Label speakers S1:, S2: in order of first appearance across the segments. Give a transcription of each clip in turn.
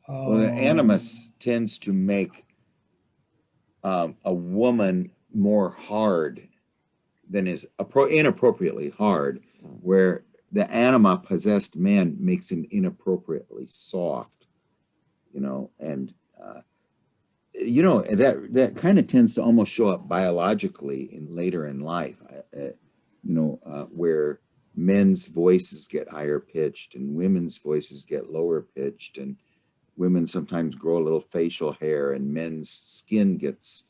S1: Well, the
S2: Um,
S1: animus tends to make a woman more hard than is inappropriately hard, where the anima possessed man makes him inappropriately soft, and that kind of tends to almost show up biologically in later in life, where men's voices get higher pitched and women's voices get lower pitched, and women sometimes grow a little facial hair and men's skin gets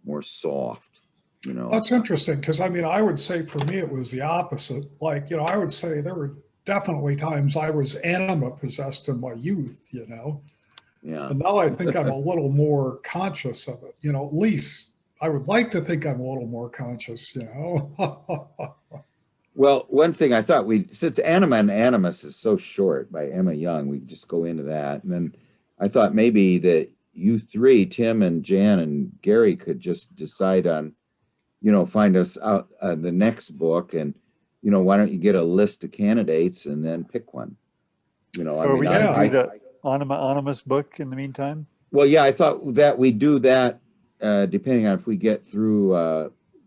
S1: more soft, you know.
S2: that's interesting because I mean, I would say for me it was the opposite. Like, I would say there were definitely times I was anima possessed in my youth,
S1: Yeah.
S2: and now I think I'm a little more conscious of it. At least I would like to think I'm a little more conscious.
S1: Well, one thing I thought since Anima and Animus is so short by Emma Young, we could just go into that. And then I thought maybe that you three, Tim and Jan and Gary, could just decide on, find us out the next book. And, why don't you get a list of candidates and then pick one? I
S3: Are
S1: mean,
S3: we going to do
S2: Yeah,
S3: the Animus book in the meantime?
S1: well, yeah, I thought that we do that depending on if we get through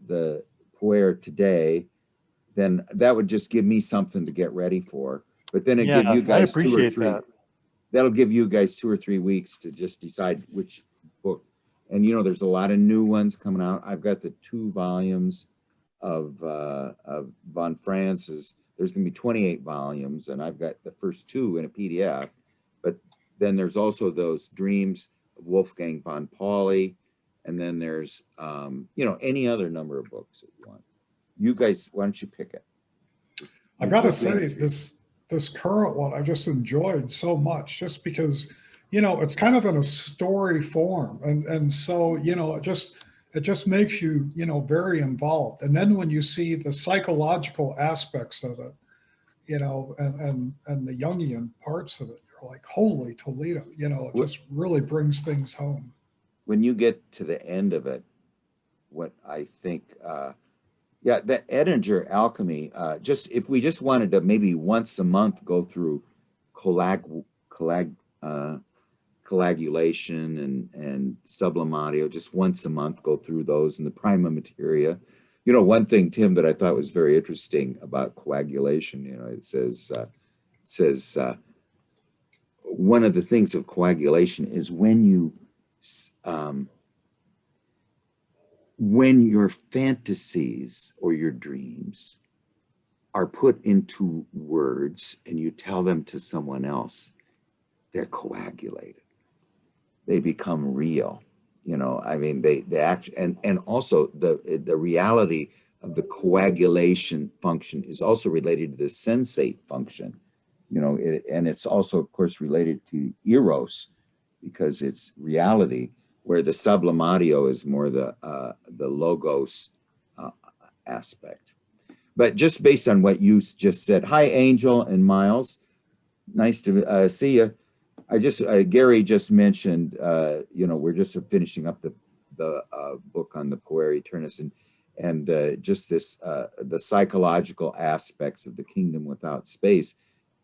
S1: the Puer today, then that would just give me something to get ready for. But then it
S3: Yeah,
S1: give you
S3: I
S1: guys two or
S3: appreciate
S1: three.
S3: that.
S1: That'll give you guys 2 or 3 weeks to just decide which book. And there's a lot of new ones coming out. I've got the 2 volumes of von Franz's. There's going to be 28 volumes, and I've got the first 2 in a PDF. But then there's also those Dreams of Wolfgang von Pauli, and then there's any other number of books that you want. You guys, why don't you pick it?
S2: I got to
S1: You've been
S2: say
S1: through.
S2: this current one I just enjoyed so much, just because it's kind of in a story form, and so it just makes you very involved. And then when you see the psychological aspects of it, and the Jungian parts of it, you're like, holy Toledo, it just really brings things home.
S1: When you get to the end of it, what I think, yeah, the Edinger alchemy, just if we just wanted to maybe once a month go through collag, collag, uh, coagulation and sublimatio, just once a month go through those and the prima materia. One thing, Tim, that I thought was very interesting about coagulation, it says one of the things of coagulation is um, when your fantasies or your dreams are put into words and you tell them to someone else, they're coagulated. They become real. I mean, they act, and also the reality of the coagulation function is also related to the sensate function. And it's also, of course, related to eros because it's reality, where the sublimatio is more the logos uh, aspect. But just based on what you just said, hi, Angel and Miles, nice to see you. I just Gary just mentioned, we're just finishing up the book on the Puer Aeturnus, and just this the psychological aspects of the kingdom without space.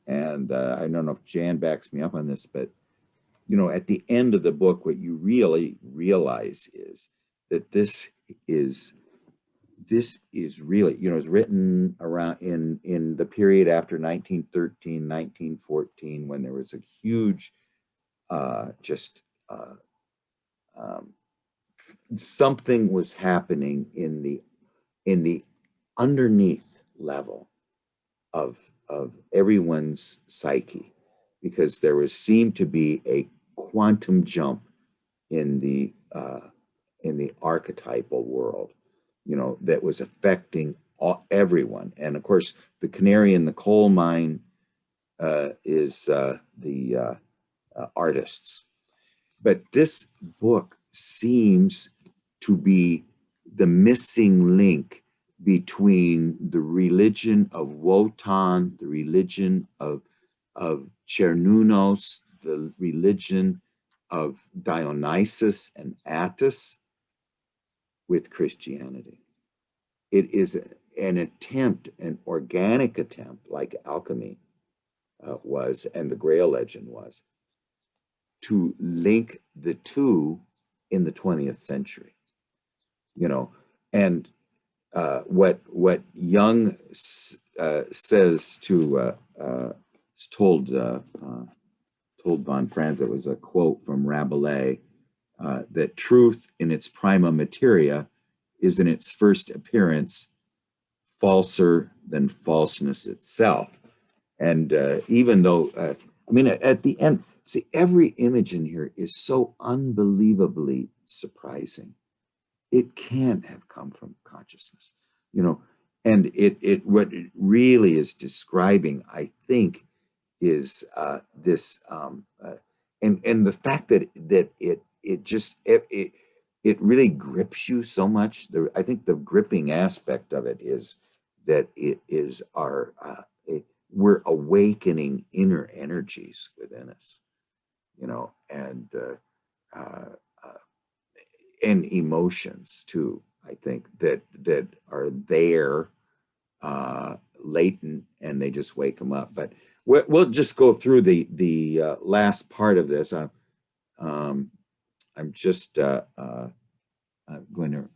S1: And I don't know if Jan backs me up on this, but at the end of the book, what you really realize is that is this is really, is written around in the period after 1913, 1914, when there was a huge, just um, something was happening in the underneath level of everyone's psyche, because there was seemed to be a quantum jump in the archetypal world, that was affecting everyone. And of course, the canary in the coal mine is the artists. But this book seems to be the missing link between the religion of Wotan, the religion of Cernunnos, the religion of Dionysus and Attis, with Christianity. It is an attempt, an organic attempt, like alchemy was and the Grail legend was, to link the two in the 20th century, you know, and what Jung says to told von Franz, it was a quote from Rabelais, that truth in its prima materia is in its first appearance falser than falseness itself. And even though, I mean, at the end, see, every image in here is so unbelievably surprising. It can't have come from consciousness, you know, and what it really is describing, I think, is this, and the fact that it really grips you so much. I think the gripping aspect of it is that it is we're awakening inner energies within us, you know, uh, and emotions too. I think that are there, latent, and they just wake them up. But we'll just go through the last part of this. I'm just going to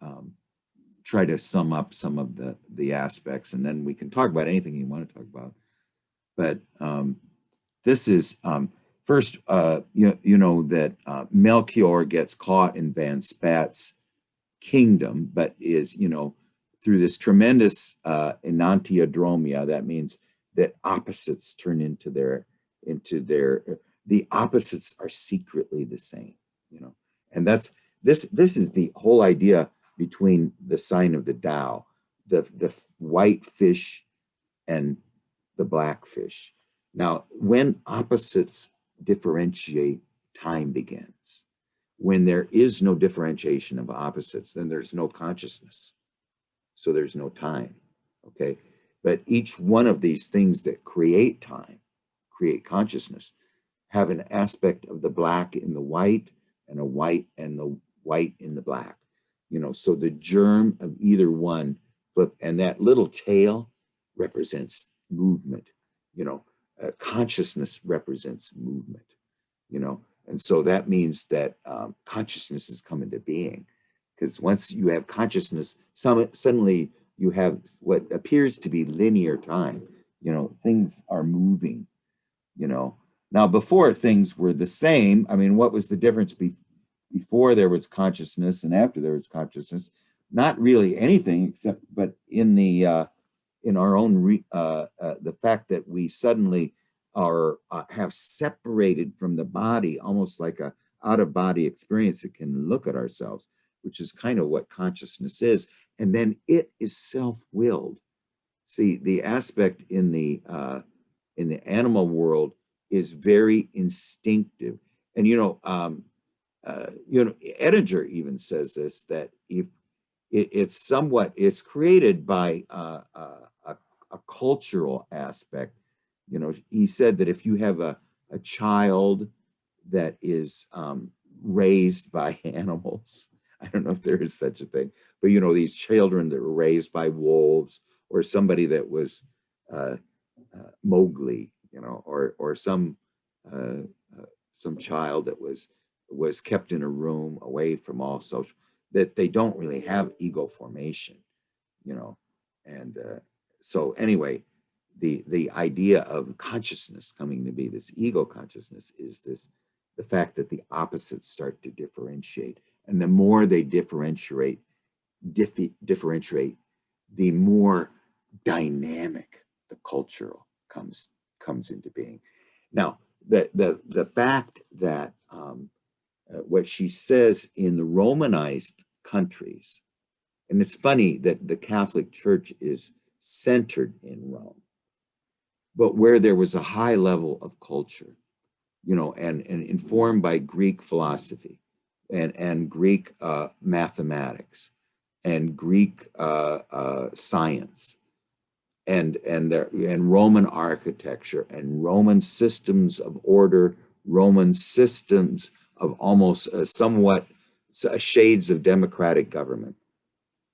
S1: try to sum up some of the aspects, and then we can talk about anything you want to talk about. But this is first, you know that Melchior gets caught in Van Spat's kingdom, but is, you know, through this tremendous enantiodromia, that means that opposites turn into the opposites are secretly the same, you know, and that's this is the whole idea between the sign of the Tao, the white fish and the black fish. Now, when opposites differentiate, time begins. When there is no differentiation of opposites, then there's no consciousness. So there's no time, okay? But each one of these things that create time, create consciousness, have an aspect of the black in the white and a white and the white in the black. You know, so the germ of either one flip, and that little tail represents movement. You know, consciousness represents movement, you know, and so that means that consciousness has come into being, because once you have consciousness, suddenly you have what appears to be linear time. You know, things are moving, you know. Now, before, things were the same. I mean, what was the difference before there was consciousness and after there was consciousness? Not really anything, except, but in the in our own the fact that we suddenly are have separated from the body, almost like a out-of-body experience that can look at ourselves, which is kind of what consciousness is. And then it is self-willed. See, the aspect in the animal world is very instinctive. And you know, Edinger even says this, that if it's created by a cultural aspect. You know, he said that if you have a child that is raised by animals, I don't know if there is such a thing, but you know, these children that were raised by wolves, or somebody that was Mowgli, you know, or some child that was kept in a room away from all social, that they don't really have ego formation, you know. And so anyway, the idea of consciousness coming to be, this ego consciousness, is the fact that the opposites start to differentiate, and the more they differentiate, the more dynamic the cultural comes into being. Now, the fact that what she says in the Romanized countries, and it's funny that the Catholic Church is centered in Rome, but where there was a high level of culture, you know, and informed by Greek philosophy and Greek mathematics and Greek science and Roman architecture and Roman systems of order, Roman systems of almost somewhat shades of democratic government,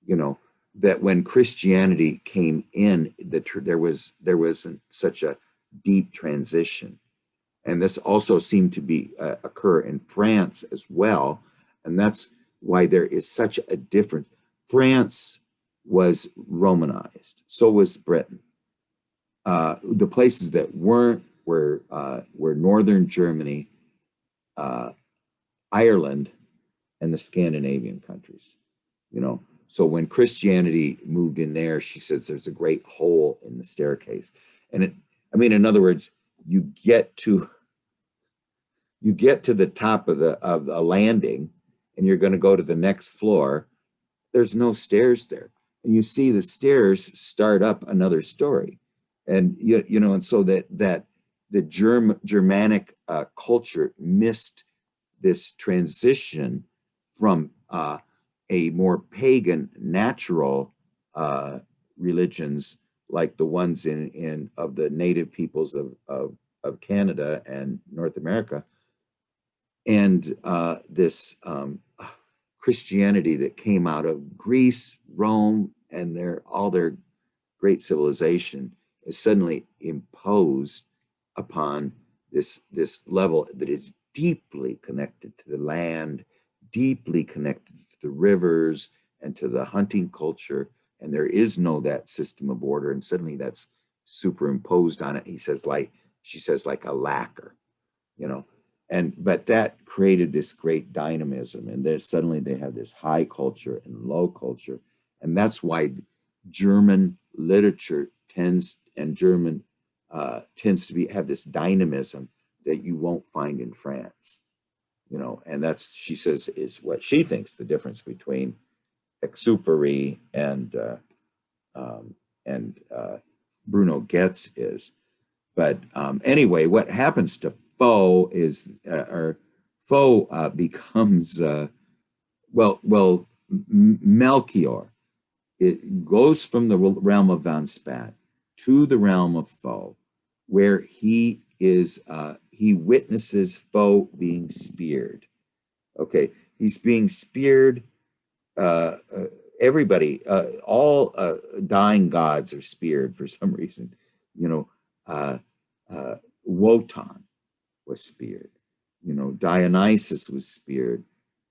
S1: you know, that when Christianity came in, there wasn't such a deep transition, And this also seemed to be occur in France as well. And that's why there is such a difference. France was Romanized, so was Britain. The places that weren't were northern Germany, Ireland, and the Scandinavian countries. You know, so when Christianity moved in there, she says there's a great hole in the staircase, and I mean, in other words, you get to the top of the landing, and you're going to go to the next floor. There's no stairs there, and you see the stairs start up another story, and and so that the Germanic culture missed this transition from a more pagan natural religions like the ones in of the native peoples of Canada and North America, and this Christianity that came out of Greece, Rome, and all their great civilization is suddenly imposed upon this level that is deeply connected to the land, deeply connected to the rivers and to the hunting culture, and there is no that system of order, and suddenly that's superimposed on it. She says like a lacquer, you know, but that created this great dynamism, and then suddenly they have this high culture and low culture, and that's why German literature tends to have this dynamism that you won't find in France, you know, and that's, she says, is what she thinks the difference between Exupery and Bruno Goetz is. But anyway, what happens to Foe is, becomes Melchior. It goes from the realm of Von Spat to the realm of Foe, where he witnesses Foe being speared. Okay, he's being speared. Everybody, all dying gods are speared for some reason. You know, Wotan was speared. You know, Dionysus was speared.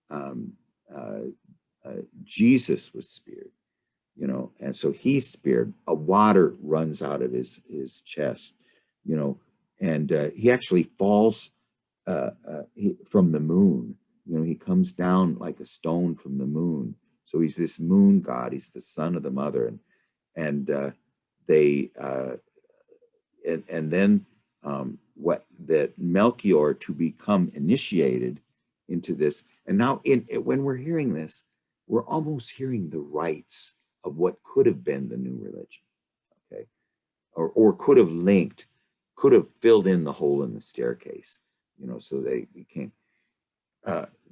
S1: Um, Jesus was speared. You know, and so he's speared. A water runs out of his chest. You know, and he actually falls from the moon. You know, he comes down like a stone from the moon. So he's this moon god. He's the son of the mother, and then what that Melchior to become initiated into this. And now, when we're hearing this, we're almost hearing the rites of what could have been the new religion, okay, or could have filled in the hole in the staircase, you know. So they became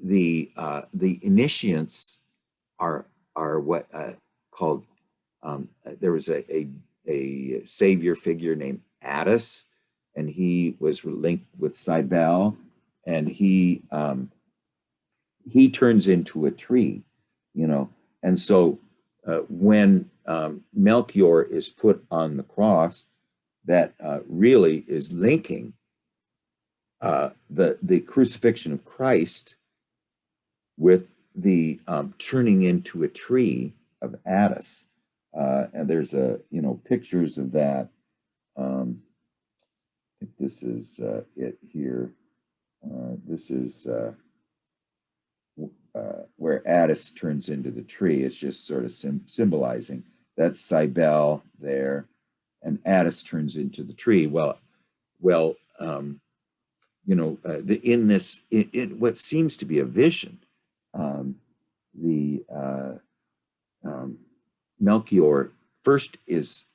S1: the initiants are what called there was a savior figure named Addis, and he was linked with Cybele, and he turns into a tree, you know. And so when Melchior is put on the cross, that really is linking the crucifixion of Christ with the turning into a tree of Addis. And there's pictures of that. I think this is it here. This is where Addis turns into the tree. It's just sort of symbolizing. That's Cybele there, and Addis turns into the tree. In this, what seems to be a vision, Melchior first is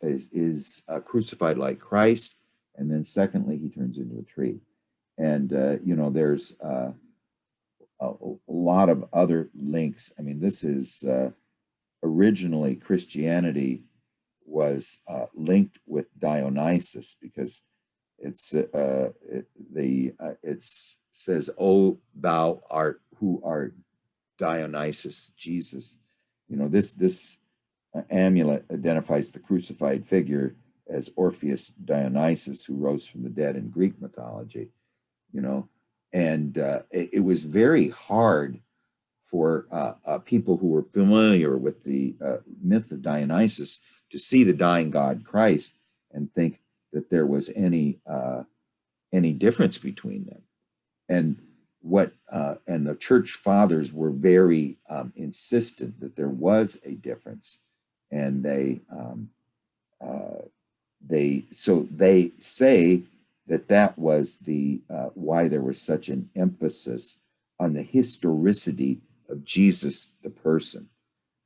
S1: crucified like Christ, and then secondly he turns into a tree. And there's a lot of other links. I mean, this is originally Christianity was linked with Dionysus, because it says, "Oh, thou art who art Dionysus, Jesus." You know, this amulet identifies the crucified figure as Orpheus Dionysus, who rose from the dead in Greek mythology. you know, and it was very hard for people who were familiar with the myth of Dionysus to see the dying god Christ and think that there was any difference between them. And and the church fathers were very insistent that there was a difference, and they say that was the why there was such an emphasis on the historicity of Jesus the person.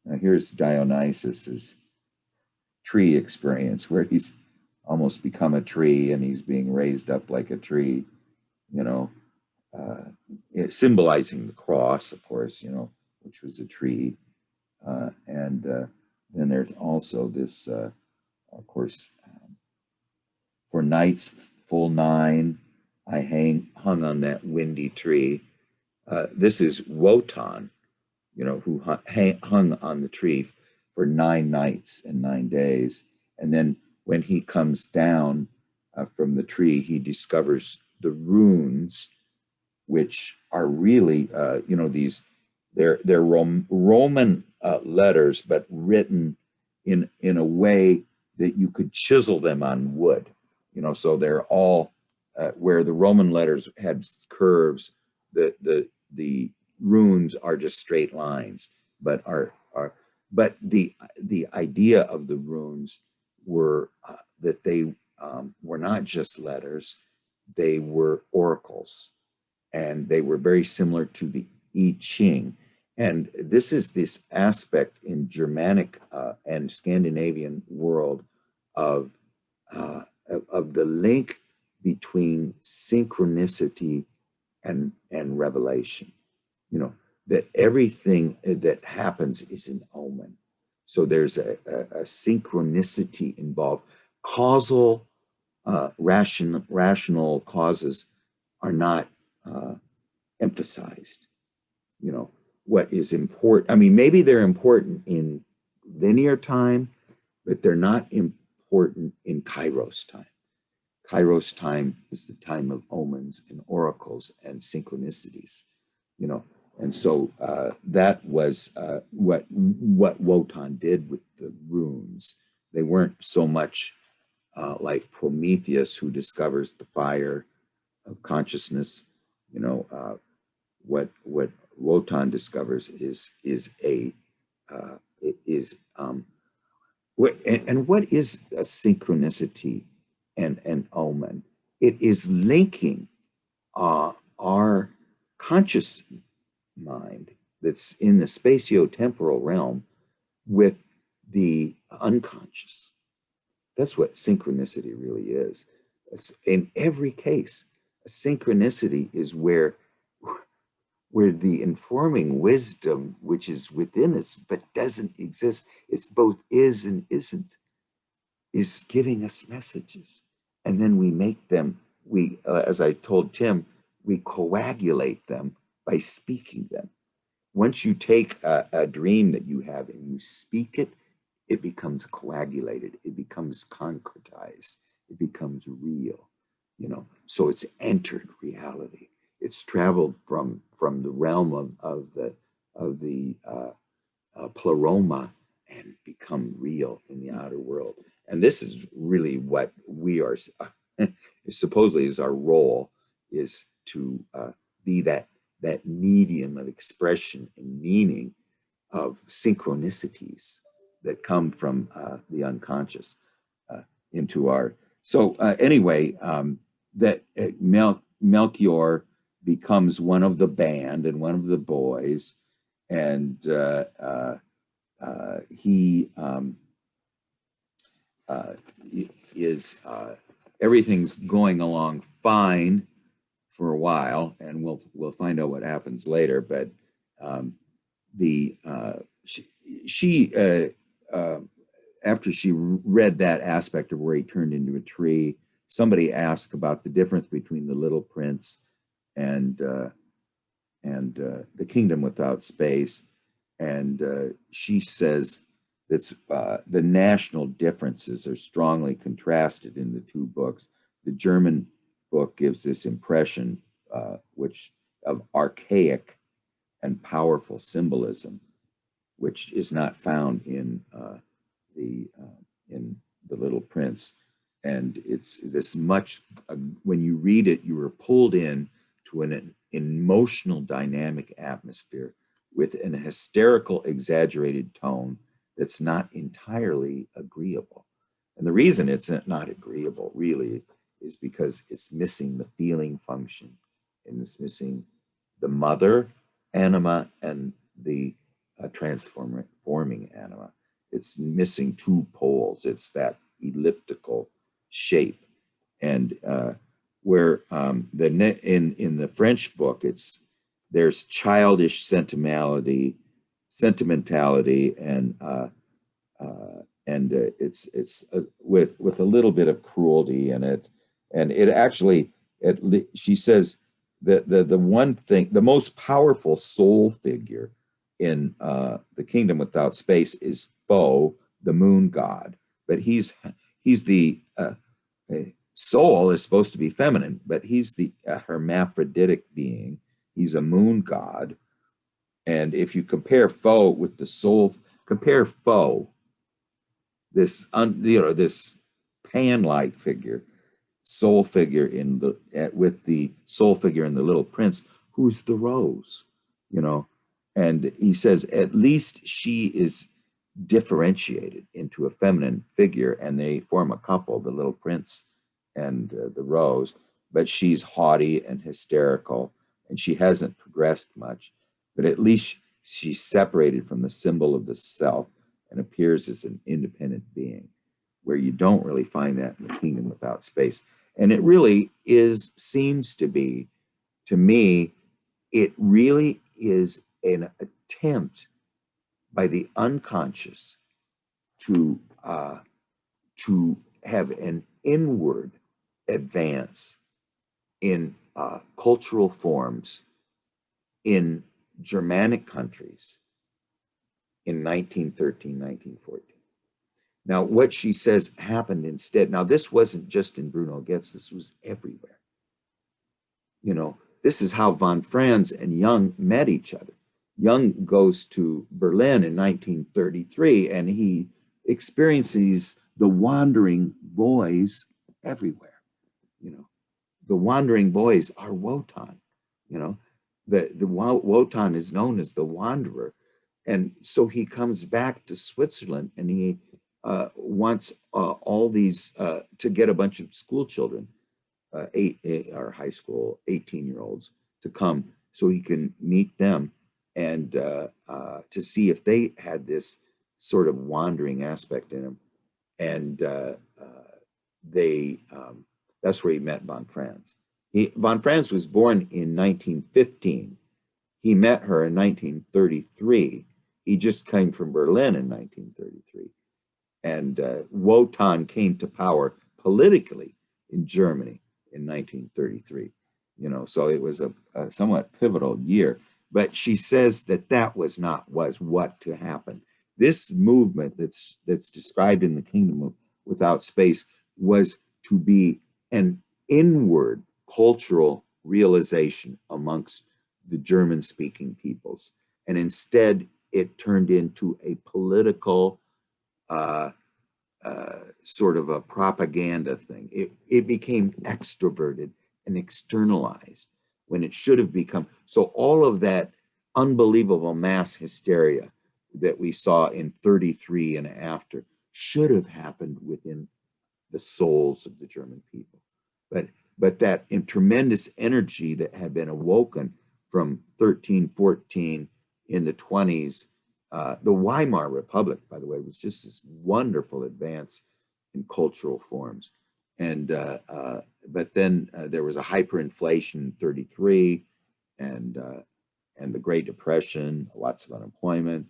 S1: Now here's Dionysus's tree experience, where he's almost become a tree and he's being raised up like a tree, you know, symbolizing the cross, of course, you know, which was a tree. And then there's also this, of course, for nights full 9, I hung on that windy tree. This is Wotan, you know, who hung on the tree for 9 nights and 9 days. And then when he comes down from the tree, he discovers the runes, which are really, you know, they're Roman letters, but written in a way that you could chisel them on wood. You know, so they're all where the Roman letters had curves. The runes are just straight lines, but the idea of the runes were that they were not just letters; they were oracles, and they were very similar to the I Ching. And this is this aspect in Germanic and Scandinavian world of the link between synchronicity and revelation. You know, that everything that happens is an omen. So there's a synchronicity involved. Causal, rational causes are not emphasized. You know, what is important, I mean, maybe they're important in linear time, but they're not important in Kairos time. Kairos time is the time of omens and oracles and synchronicities, you know. And so that was what Wotan did with the runes. They weren't so much like Prometheus, who discovers the fire of consciousness. You know, what Wotan discovers is what is a synchronicity and an omen? It is linking our conscious mind that's in the spatio-temporal realm with the unconscious. That's what synchronicity really is. It's, in every case, a synchronicity is where the informing wisdom, which is within us but doesn't exist, it's both is and isn't, is giving us messages. And then we make them, as I told Tim, we coagulate them by speaking them. Once you take a dream that you have and you speak it, it becomes coagulated, it becomes concretized, it becomes real, you know. So it's entered reality. It's traveled from the realm of the pleroma and become real in the outer world. And this is really what we are, supposedly is our role, is to be that medium of expression and meaning of synchronicities that come from the unconscious into our. So anyway, that Melchior becomes one of the band and one of the boys, and he is everything's going along fine for a while, and we'll find out what happens later. But she after she read that aspect of where he turned into a tree, somebody asked about the difference between the Little Prince and the Kingdom Without Space, and she says that the national differences are strongly contrasted in the two books. The German book gives this impression which of archaic and powerful symbolism, which is not found the in the Little Prince. And it's this much, when you read it, you are pulled in to an emotional dynamic atmosphere with an hysterical, exaggerated tone that's not entirely agreeable. And the reason it's not agreeable really is because it's missing the feeling function, and it's missing the mother anima and the transforming anima. It's missing two poles. It's that elliptical shape. And where in the French book, there's childish sentimentality, and it's with a little bit of cruelty in it, and it actually, she says that the one thing, the most powerful soul figure in the Kingdom Without Space is Pho, the moon god, but he's the soul is supposed to be feminine, but he's the hermaphroditic being. He's a moon god. And if you compare Pho with the soul, compare Pho, this this Pan-like figure, soul figure with the soul figure in the Little Prince, who's the rose, and he says at least she is differentiated into a feminine figure, and they form a couple, the Little Prince and the rose, but she's haughty and hysterical, and she hasn't progressed much, but at least she's separated from the symbol of the self and appears as an independent being, where you don't really find that in the Kingdom Without Space. And it really seems to be, to me, it really is an attempt by the unconscious to have an inward advance in cultural forms in Germanic countries in 1913, 1914. Now, what she says happened instead, now this wasn't just in Bruno Goetz, this was everywhere. This is how von Franz and Jung met each other. Jung goes to Berlin in 1933, and he experiences the wandering boys everywhere. The wandering boys are Wotan. The Wotan is known as the wanderer. And so he comes back to Switzerland, and he wants all these to get a bunch of school children, or high school 18-year-olds, to come so he can meet them and to see if they had this sort of wandering aspect in them. And that's where he met von Franz. Von Franz was born in 1915. He met her in 1933. He just came from Berlin in 1933. And Wotan came to power politically in Germany in 1933. So it was a somewhat pivotal year. But she says that was what to happen. This movement that's described in the Kingdom Without Space was to be an inward cultural realization amongst the German-speaking peoples. And instead, it turned into a political sort of a propaganda thing. It became extroverted and externalized when it should have become. So all of that unbelievable mass hysteria that we saw in 33 and after should have happened within the souls of the German people. But that tremendous energy that had been awoken from 13, 14 in the 20s, the Weimar Republic, by the way, was just this wonderful advance in cultural forms. And but then there was a hyperinflation in 33, and the Great Depression, lots of unemployment,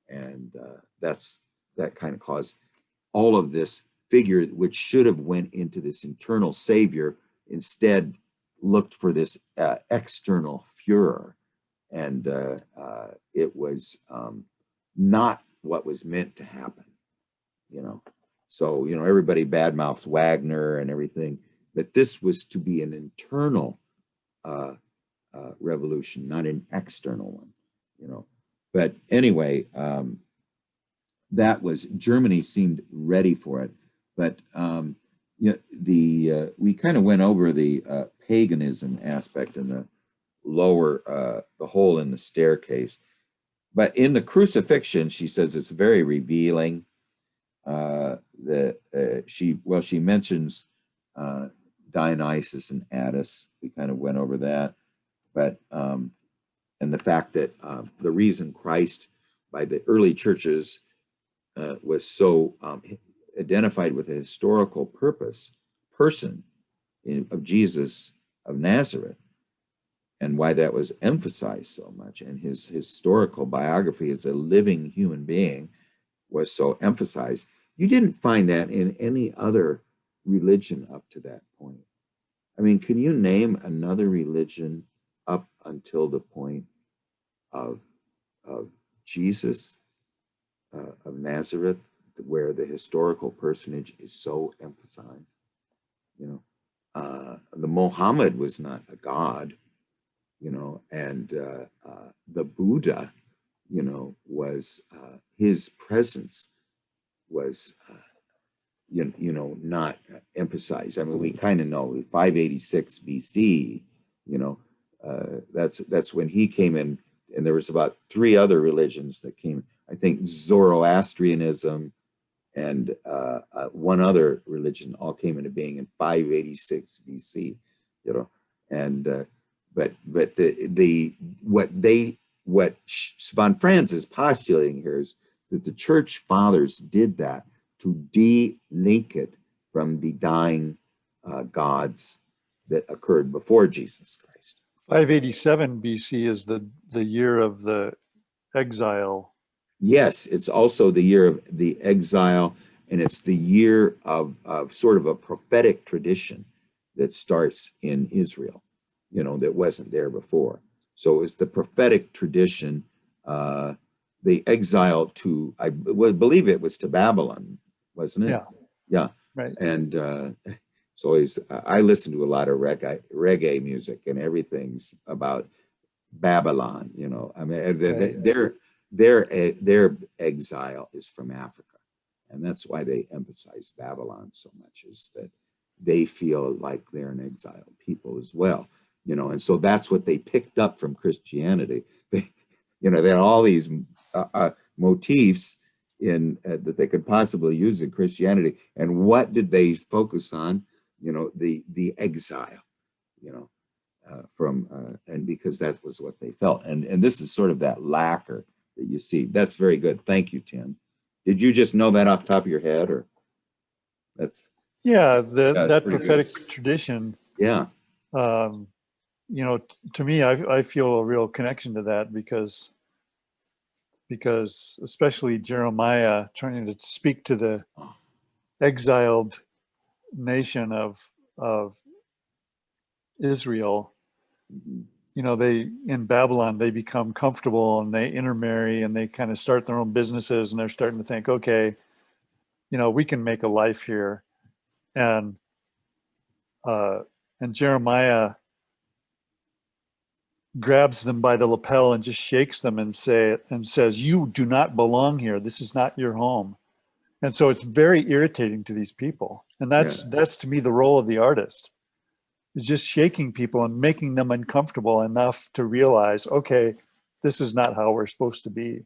S1: and that kind of caused all of this figure, which should have went into this internal savior, instead looked for this external Führer, and it was not what was meant to happen. So everybody badmouths Wagner and everything, but this was to be an internal revolution, not an external one, you know. But anyway, that was, Germany seemed ready for it, but you know, we kind of went over the paganism aspect in the lower, the hole in the staircase. But in the crucifixion, she says it's very revealing. She mentions Dionysus and Addis. We kind of went over that, but and the fact that the reason Christ, by the early churches, was so identified with a historical person of Jesus of Nazareth, and why that was emphasized so much, and his historical biography as a living human being was so emphasized. You didn't find that in any other religion up to that point. I mean, can you name another religion up until the point of Jesus of Nazareth, where the historical personage is so emphasized? You know, the Muhammad was not a god, you know, and the Buddha, you know, was his presence was you know, not emphasized. I mean, we kind of know 586 BC, you know, that's when he came in, and there was about 3 other religions that came. I think Zoroastrianism and one other religion all came into being in 586 BC, you know, and but what von Franz is postulating here is that the church fathers did that to de-link it from the dying gods that occurred before Jesus Christ.
S3: 587 BC is the year of the exile.
S1: Yes, it's also the year of the exile, and it's the year of sort of a prophetic tradition that starts in Israel, you know, that wasn't there before. So it's the prophetic tradition, the exile to, I believe it was to Babylon, wasn't it?
S3: Yeah.
S1: Yeah.
S3: Right.
S1: And it's always, I listen to a lot of reggae music, and everything's about Babylon, you know. I mean,
S3: Right.
S1: their exile is from Africa, and that's why they emphasize Babylon so much, is that they feel like they're an exiled people as well, you know. And so that's what they picked up from Christianity. They, you know, they had all these motifs in that they could possibly use in Christianity. And what did they focus on? You know, the exile, you know. And because that was what they felt, and this is sort of that lacquer that you see. That's very good. Thank you, Tim. Did you just know that off the top of your head, or that's
S3: that prophetic
S1: good.
S3: tradition?
S1: Yeah,
S3: You know, to me, I feel a real connection to that because especially Jeremiah trying to speak to the exiled nation of Israel. You know, they, in Babylon, they become comfortable and they intermarry and they kind of start their own businesses, and they're starting to think, okay, you know, we can make a life here. And Jeremiah grabs them by the lapel and just shakes them and says, "You do not belong here. This is not your home." And so it's very irritating to these people. And that's to me the role of the artist, is just shaking people and making them uncomfortable enough to realize, okay, this is not how we're supposed to be.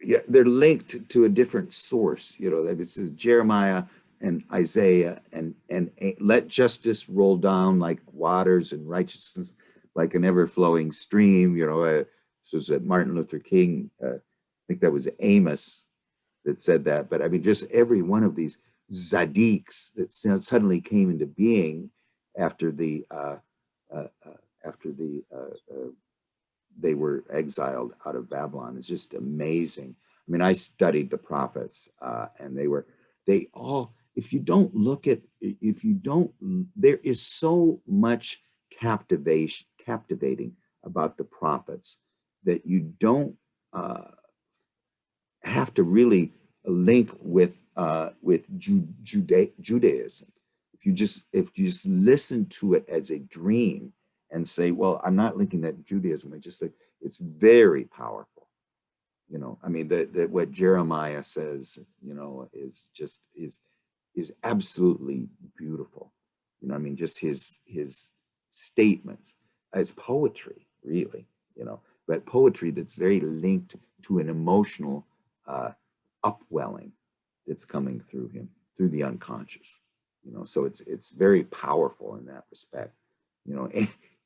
S1: Yeah, they're linked to a different source. You know, it's Jeremiah and Isaiah, and let justice roll down like waters, and righteousness like an ever-flowing stream. You know, this was Martin Luther King. I think that was Amos that said that. But I mean, just every one of these tzaddiks that suddenly came into being after they were exiled out of Babylon is just amazing. I mean, I studied the prophets, and they all, if you don't look at, there is so much captivating about the prophets that you don't have to really link with Judaism. If you just listen to it as a dream and say, well, I'm not linking that to Judaism. I just say it's very powerful. You know, I mean, that what Jeremiah says, you know, is just is absolutely beautiful. You know, I mean, just his statements as poetry, really, you know, but poetry that's very linked to an emotional upwelling that's coming through him, through the unconscious. You know, so it's very powerful in that respect. You know,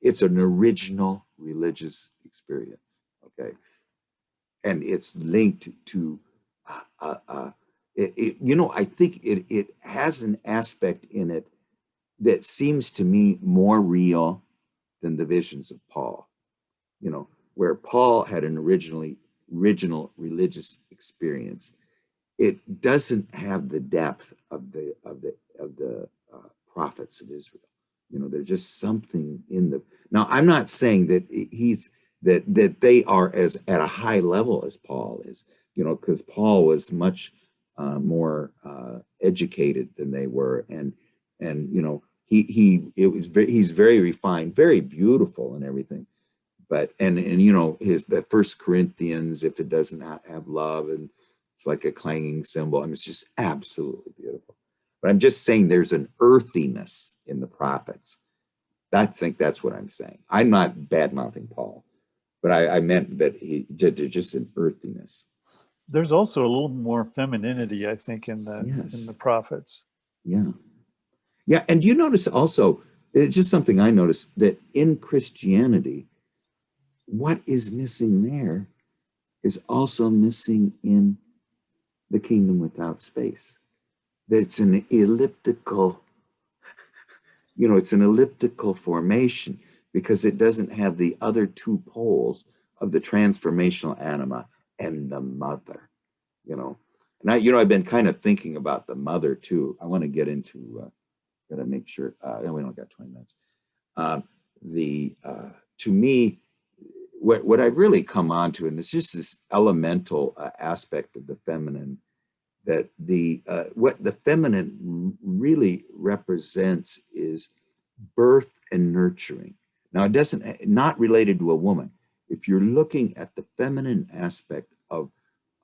S1: it's an original religious experience. Okay, and it's linked to you know, I think it has an aspect in it that seems to me more real than the visions of Paul. You know, where Paul had an original religious experience, it doesn't have the depth of the prophets of Israel. You know, there's just something in the. Now, I'm not saying that that they are as at a high level as Paul is. You know, because Paul was much more educated than they were, and you know, he's very refined, very beautiful, and everything. But and you know, the First Corinthians, if it doesn't have love, and it's like a clanging cymbal. I mean, it's just absolutely beautiful. But I'm just saying there's an earthiness in the prophets. I think that's what I'm saying. I'm not bad mouthing Paul, but I meant that there's just an earthiness.
S3: There's also a little more femininity, I think, in the prophets.
S1: Yeah. Yeah. And you notice also, it's just something I noticed, that in Christianity, what is missing there is also missing in the kingdom without space. That it's an elliptical, you know, it's an elliptical formation because it doesn't have the other two poles of the transformational anima and the mother, you know. And you know, I've been kind of thinking about the mother too. I want to get into, gotta make sure, we only got 20 minutes. To me, what I've really come on to, and it's just this elemental aspect of the feminine, that what the feminine really represents is birth and nurturing. Now, it doesn't, not related to a woman. If you're looking at the feminine aspect of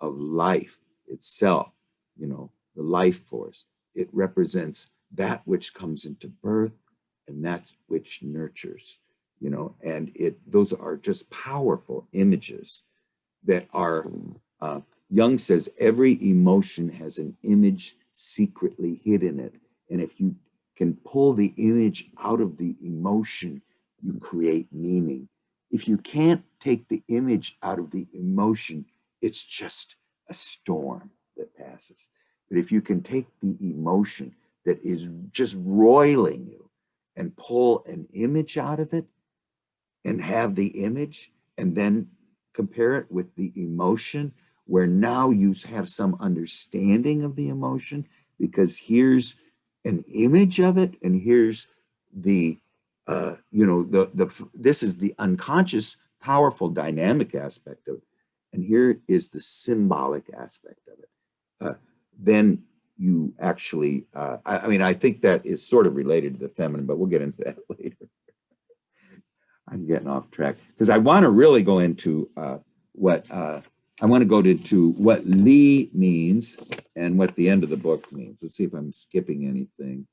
S1: life itself, you know, the life force, it represents that which comes into birth and that which nurtures, you know, and those are just powerful images that are, Jung says every emotion has an image secretly hidden in it. And if you can pull the image out of the emotion, you create meaning. If you can't take the image out of the emotion, it's just a storm that passes. But if you can take the emotion that is just roiling you and pull an image out of it and have the image and then compare it with the emotion, where now you have some understanding of the emotion because here's an image of it and here's the you know, this is the unconscious powerful dynamic aspect of it, and here is the symbolic aspect of it. Then you actually I mean, I think that is sort of related to the feminine, but we'll get into that later. I'm getting off track because I want to really go into what I want to go into what Lee means and what the end of the book means. Let's see if I'm skipping anything.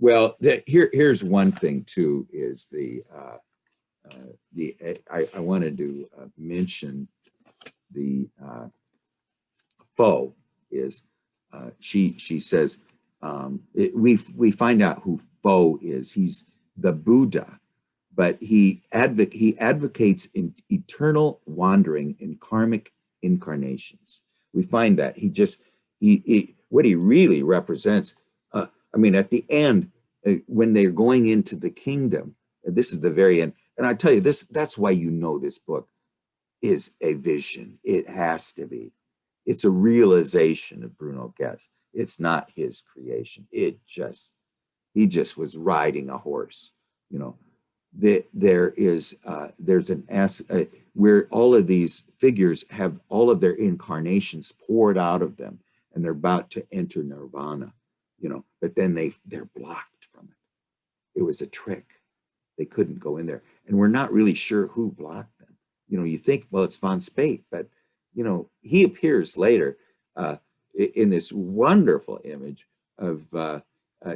S1: Well, here's one thing too, is I wanted to mention the foe is she says we find out who foe is. He's the Buddha, but he advocates in eternal wandering in karmic incarnations. We find that he what he really represents. I mean, at the end, when they're going into the kingdom, this is the very end. And I tell you this, that's why you know this book is a vision. It has to be. It's a realization of Bruno Guess. It's not his creation. He just was riding a horse, you know. There's an where all of these figures have all of their incarnations poured out of them, and they're about to enter nirvana, you know. But then they're blocked from it. It was a trick, They couldn't go in there. And we're not really sure who blocked them. You know, you think, well, it's von Spate, but, you know, he appears later in this wonderful image of,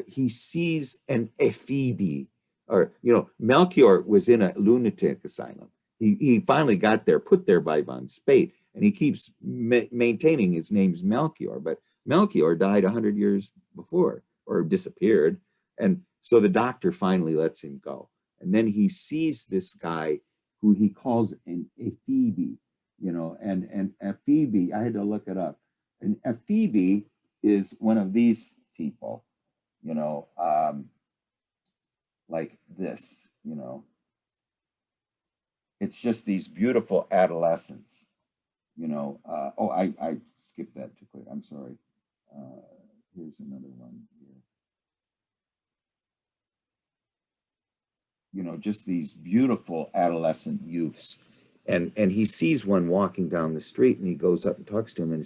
S1: he sees an Phoebe, or, you know, Melchior was in a lunatic asylum. He finally got there, put there by von Spate, and he keeps maintaining his name's Melchior, but Melchior died 100 years before, or disappeared. And so the doctor finally lets him go. And then he sees this guy who he calls a Phoebe, you know, and a Phoebe, I had to look it up. And a Phoebe is one of these people, you know, like this, you know. It's just these beautiful adolescents, you know. Oh, I skipped that too quick. I'm sorry. Here's another one here. You know, just these beautiful adolescent youths. And he sees one walking down the street, and he goes up and talks to him, and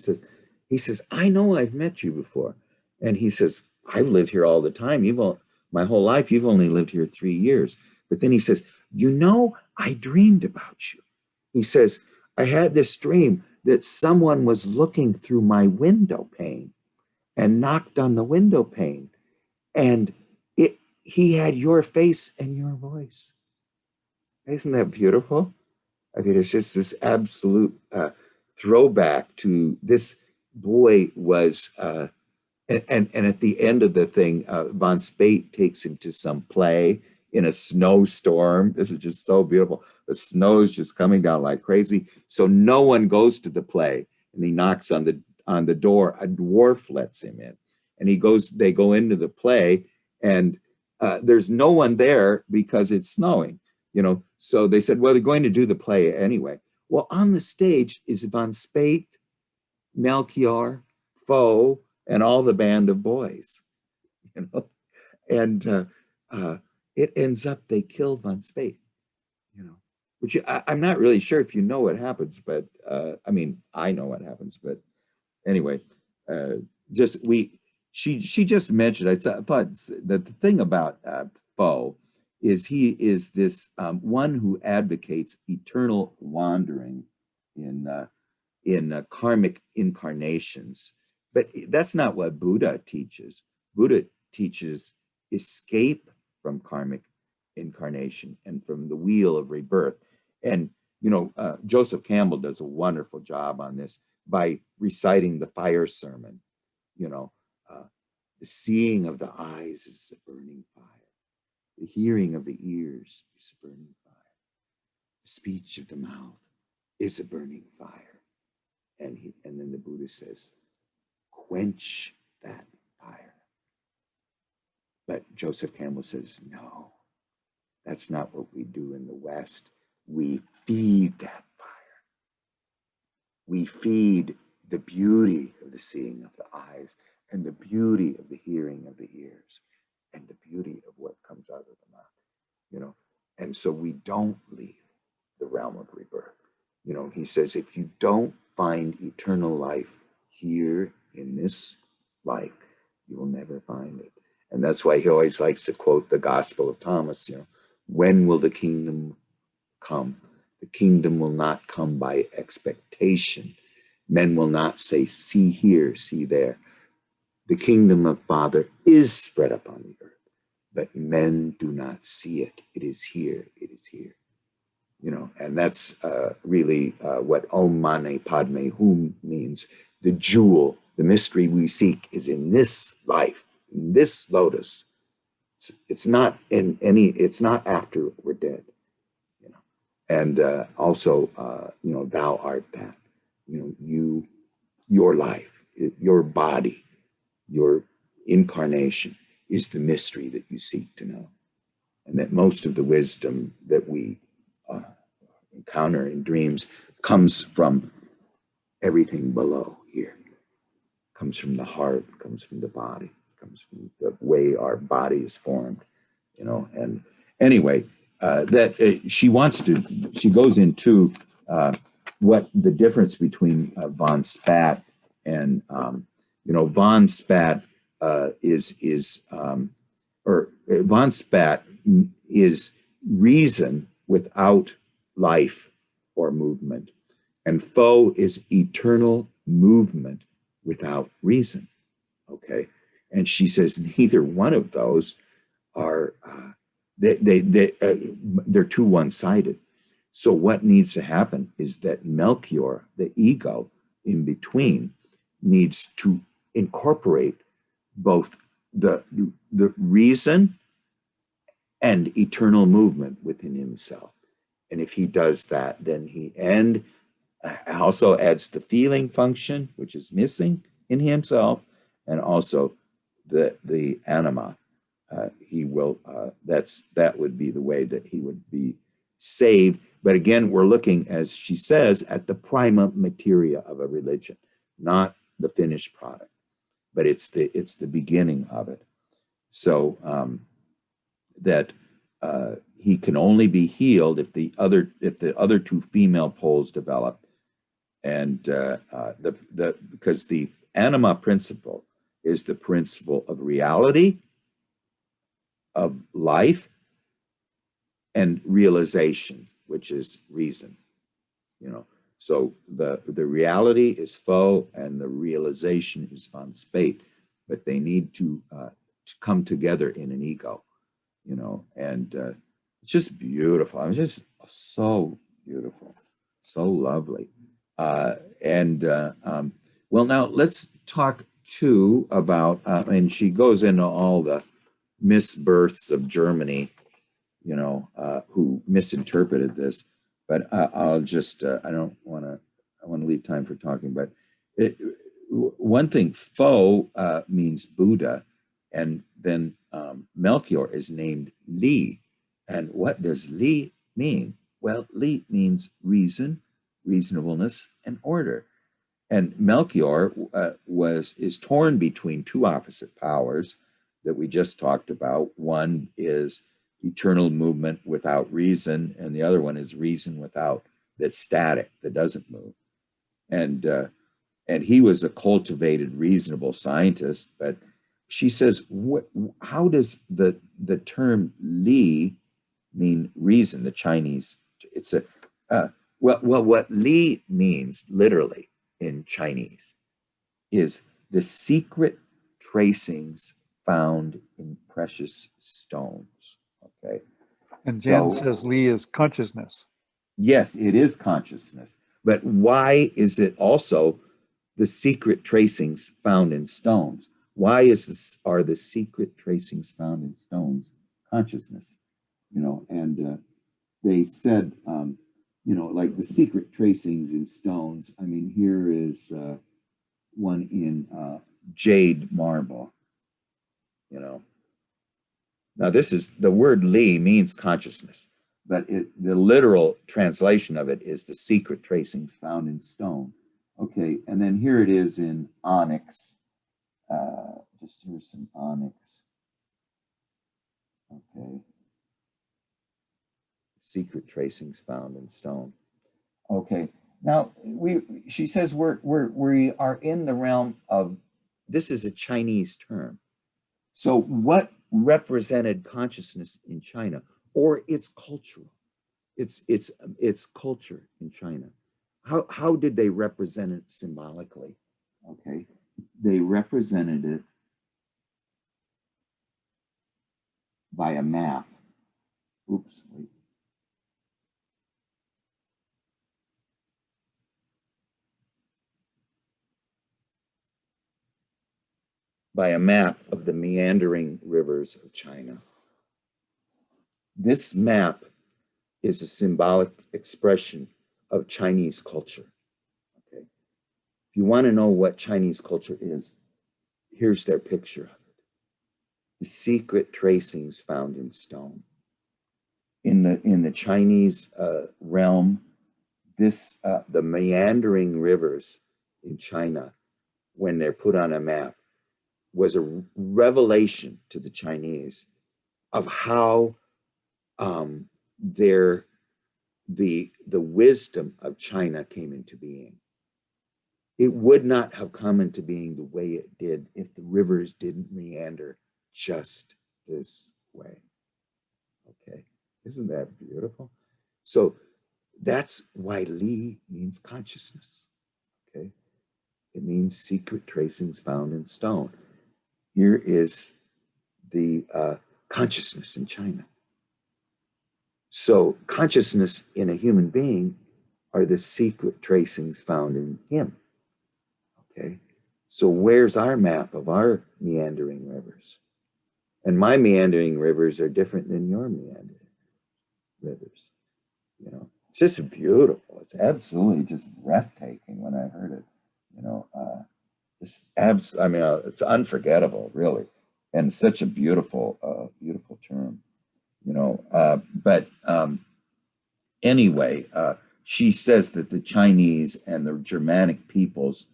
S1: he says, I know I've met you before. And he says, I've lived here all the time. My whole life, you've only lived here 3 years. But then he says, you know, I dreamed about you. He says, I had this dream that someone was looking through my window pane and knocked on the window pane. And he had your face and your voice. Isn't that beautiful? I mean, it's just this absolute throwback to this boy was, and at the end of the thing, von Spate takes him to some play in a snowstorm. This is just so beautiful. The snow's just coming down like crazy. So no one goes to the play, and he knocks on the door. A dwarf lets him in, and they go into the play, and there's no one there because it's snowing, you know. So they said, well, they're going to do the play anyway. Well, on the stage is von Spate, Melchior, Foe, and all the band of boys, you know. And it ends up they kill von Spate, you know, which I'm not really sure if you know what happens, but I mean, I know what happens, but anyway, she just mentioned, I thought that the thing about Foe is he is this one who advocates eternal wandering in karmic incarnations. But that's not what Buddha teaches. Buddha teaches escape from karmic incarnation and from the wheel of rebirth. And, you know, Joseph Campbell does a wonderful job on this by reciting the fire sermon. You know, the seeing of the eyes is a burning fire. The hearing of the ears is a burning fire. The speech of the mouth is a burning fire. And then the Buddha says, quench that fire. But Joseph Campbell says, no, that's not what we do in the West. We feed that fire. We feed the beauty of the seeing of the eyes and the beauty of the hearing of the ears and the beauty of what comes out of the mouth, you know. And so we don't leave the realm of rebirth. You know, he says, if you don't find eternal life here in this life, you will never find it. And that's why he always likes to quote the Gospel of Thomas, you know, when will the kingdom come? The kingdom will not come by expectation. Men will not say, see here, see there. The kingdom of Father is spread upon the earth, but men do not see it. It is here, it is here. You know, and that's really what Om Mani Padme Hum means. The jewel, the mystery we seek is in this life, in this lotus. It's not in any, it's not after we're dead, you know. And also, you know, thou art that, you know, your life, your body, your incarnation is the mystery that you seek to know. And that most of the wisdom that we encounter in dreams comes from everything below here, comes from the heart, comes from the body, comes from the way our body is formed, you know. And anyway, she goes into what the difference between von Spat and you know, von Spat von Spat is reason without life or movement. And Pho is eternal movement without reason. Okay. And she says neither one of those are, they're too one-sided. So what needs to happen is that Melchior, the ego in between, needs to incorporate both the reason and eternal movement within himself. And if he does that, then he also adds the feeling function, which is missing in himself, and also the anima. He will. That would be the way that he would be saved. But again, we're looking, as she says, at the prima materia of a religion, not the finished product, but it's the beginning of it. So that he can only be healed if the other two female poles develop, and because the anima principle is the principle of reality, of life, and realization, which is reason. So the reality is Pho and the realization is von Spate, but they need to come together in an ego, and it's just beautiful. I mean, just so beautiful, so lovely. Well, now let's talk too about, and she goes into all the misbirths of Germany, who misinterpreted this, but I'll just, I want to leave time for talking, but one thing, Pho means Buddha, and then Melchior is named Li. And what does Li mean? Well, Li means reason, reasonableness, and order. And Melchior is torn between two opposite powers that we just talked about. One is eternal movement without reason, and the other one is reason that's static, that doesn't move. And he was a cultivated, reasonable scientist, but she says, how does the term Li mean reason? The Chinese, it's what Li means literally in Chinese is the secret tracings found in precious stones. Okay.
S3: And Jan says Li is consciousness.
S1: Yes, it is consciousness. But why is it also the secret tracings found in stones? Why are the secret tracings found in stones consciousness? And they said, like the secret tracings in stones. I mean, here is one in jade marble. Now this is, the word Li means consciousness, but the literal translation of it is the secret tracings found in stone. Okay, and then here it is in onyx. Just here's some onyx. Okay. Secret tracings found in stone. Okay. Now she says we are in the realm of, this is a Chinese term. So what represented consciousness in China, or its cultural? It's culture in China. How did they represent it symbolically? Okay. They represented it by a map. Oops, wait. By a map of the meandering rivers of China. This map is a symbolic expression of Chinese culture. Okay. If you want to know what Chinese culture is, here's their picture of it. The secret tracings found in stone. In the Chinese realm, the meandering rivers in China, when they're put on a map, was a revelation to the Chinese of how the wisdom of China came into being. It would not have come into being the way it did if the rivers didn't meander just this way. Okay. Isn't that beautiful? So that's why Li means consciousness. Okay. It means secret tracings found in stone. Here is the consciousness in China. So consciousness in a human being are the secret tracings found in him. Okay. So where's our map of our meandering rivers? And my meandering rivers are different than your meandering rivers. You know, it's just beautiful. It's absolutely just breathtaking when I heard it. You know, I mean, it's unforgettable, really, and such a beautiful term. You know, anyway, she says that the Chinese and the Germanic peoples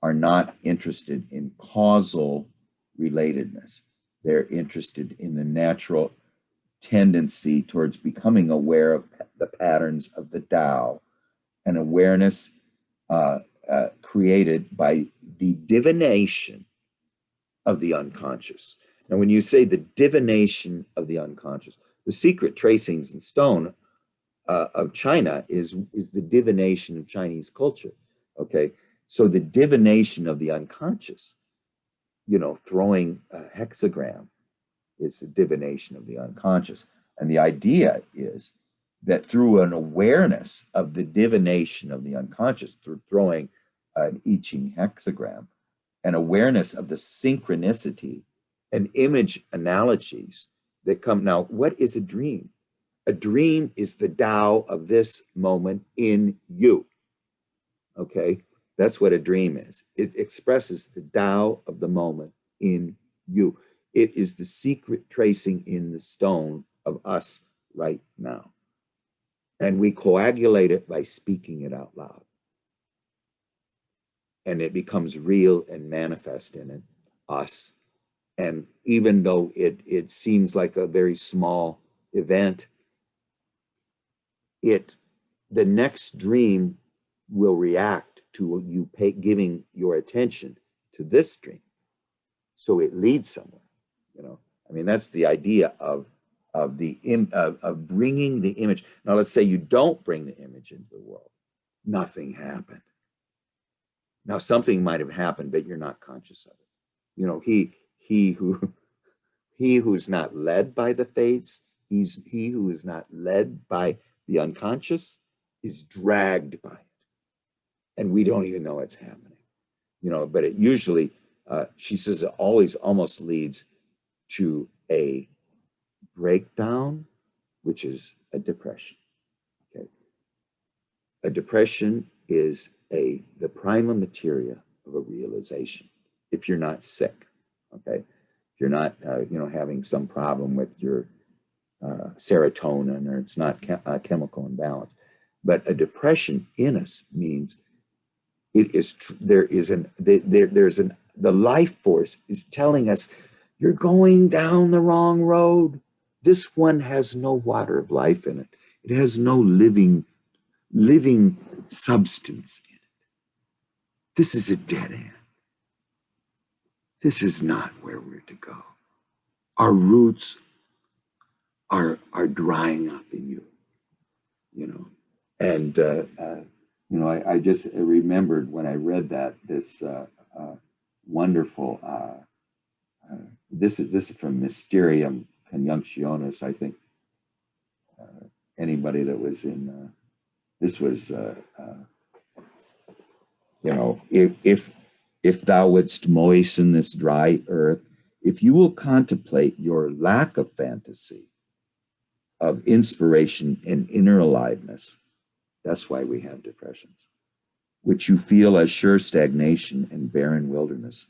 S1: are not interested in causal relatedness. They're interested in the natural tendency towards becoming aware of the patterns of the Tao, an awareness created by the divination of the unconscious. Now, when you say the divination of the unconscious, the secret tracings in stone of China is the divination of Chinese culture. Okay, so the divination of the unconscious, you know, throwing a hexagram is the divination of the unconscious. And the idea is that through an awareness of the divination of the unconscious, through throwing an I Ching hexagram, an awareness of the synchronicity and image analogies that come. Now, what is a dream? A dream is the Tao of this moment in you. Okay, that's what a dream is. It expresses the Tao of the moment in you. It is the secret tracing in the stone of us right now. And we coagulate it by speaking it out loud. And it becomes real and manifest in it, us. And even though it seems like a very small event, the next dream will react to you giving your attention to this dream. So it leads somewhere, you know. I mean, that's the idea of bringing the image. Now, let's say you don't bring the image into the world. Nothing happened. Now, something might have happened, but you're not conscious of it. You know, he who's not led by the fates, he who is not led by the unconscious is dragged by it. And we don't even know it's happening. You know, but it usually, she says, it always almost leads to a breakdown, which is a depression. Okay. A depression is the prima materia of a realization. If you're not sick, okay, if you're not, you know, having some problem with your serotonin, or it's not chemical imbalance, but a depression in us means it is the life force is telling us you're going down the wrong road. This one has no water of life in it. It has no living substance in it. This is a dead end. This is not where we're to go. Our roots are drying up in you, you know. And you know, I just remembered when I read that this wonderful. This is from Mysterium Conjunctionis. I think anybody that was in this was you know, if thou wouldst moisten this dry earth, if you will contemplate your lack of fantasy, of inspiration and inner aliveness, that's why we have depressions, which you feel as sure stagnation and barren wilderness,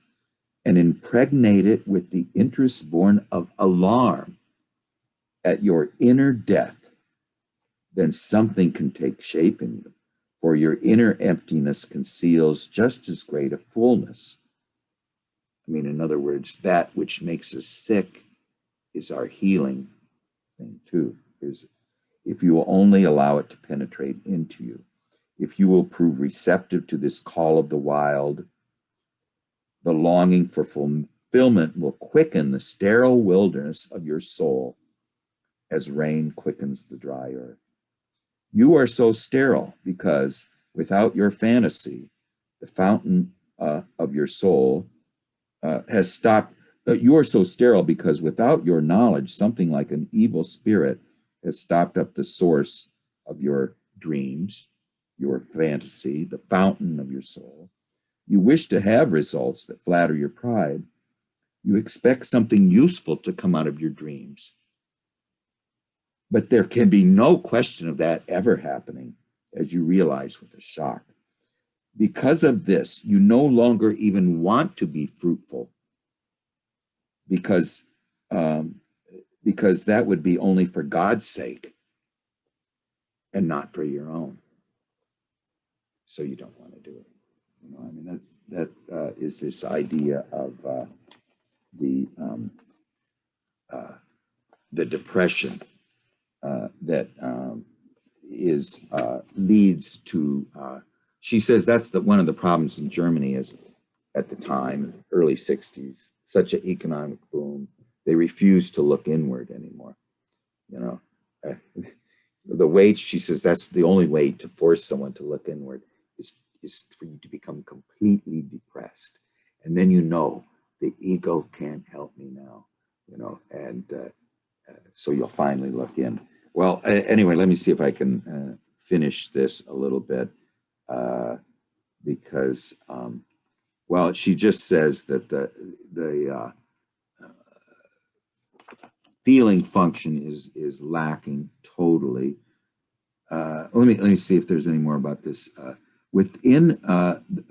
S1: and impregnate it with the interest born of alarm at your inner death, then something can take shape in you, for your inner emptiness conceals just as great a fullness. I mean, in other words, that which makes us sick is our healing thing too, is if you will only allow it to penetrate into you. If you will prove receptive to this call of the wild, the longing for fulfillment will quicken the sterile wilderness of your soul. as rain quickens the dry earth. You are so sterile because without your fantasy, the fountain of your soul has stopped. You are so sterile because without your knowledge, something like an evil spirit has stopped up the source of your dreams, your fantasy, the fountain of your soul. You wish to have results that flatter your pride. You expect something useful to come out of your dreams. But there can be no question of that ever happening, as you realize with a shock. Because of this, you no longer even want to be fruitful, because that would be only for God's sake and not for your own. So you don't want to do it. You know, I mean, that is this idea of the depression that leads to. She says that's one of the problems in Germany is at the time, early 60s, such an economic boom. They refuse to look inward anymore. You know, the way she says that's the only way to force someone to look inward is for you to become completely depressed, and then you know the ego can't help me now. You know, and so you'll finally look in. Well, anyway, let me see if I can finish this a little bit because. Well, she just says that the feeling function is lacking totally. Let me see if there's any more about this. Let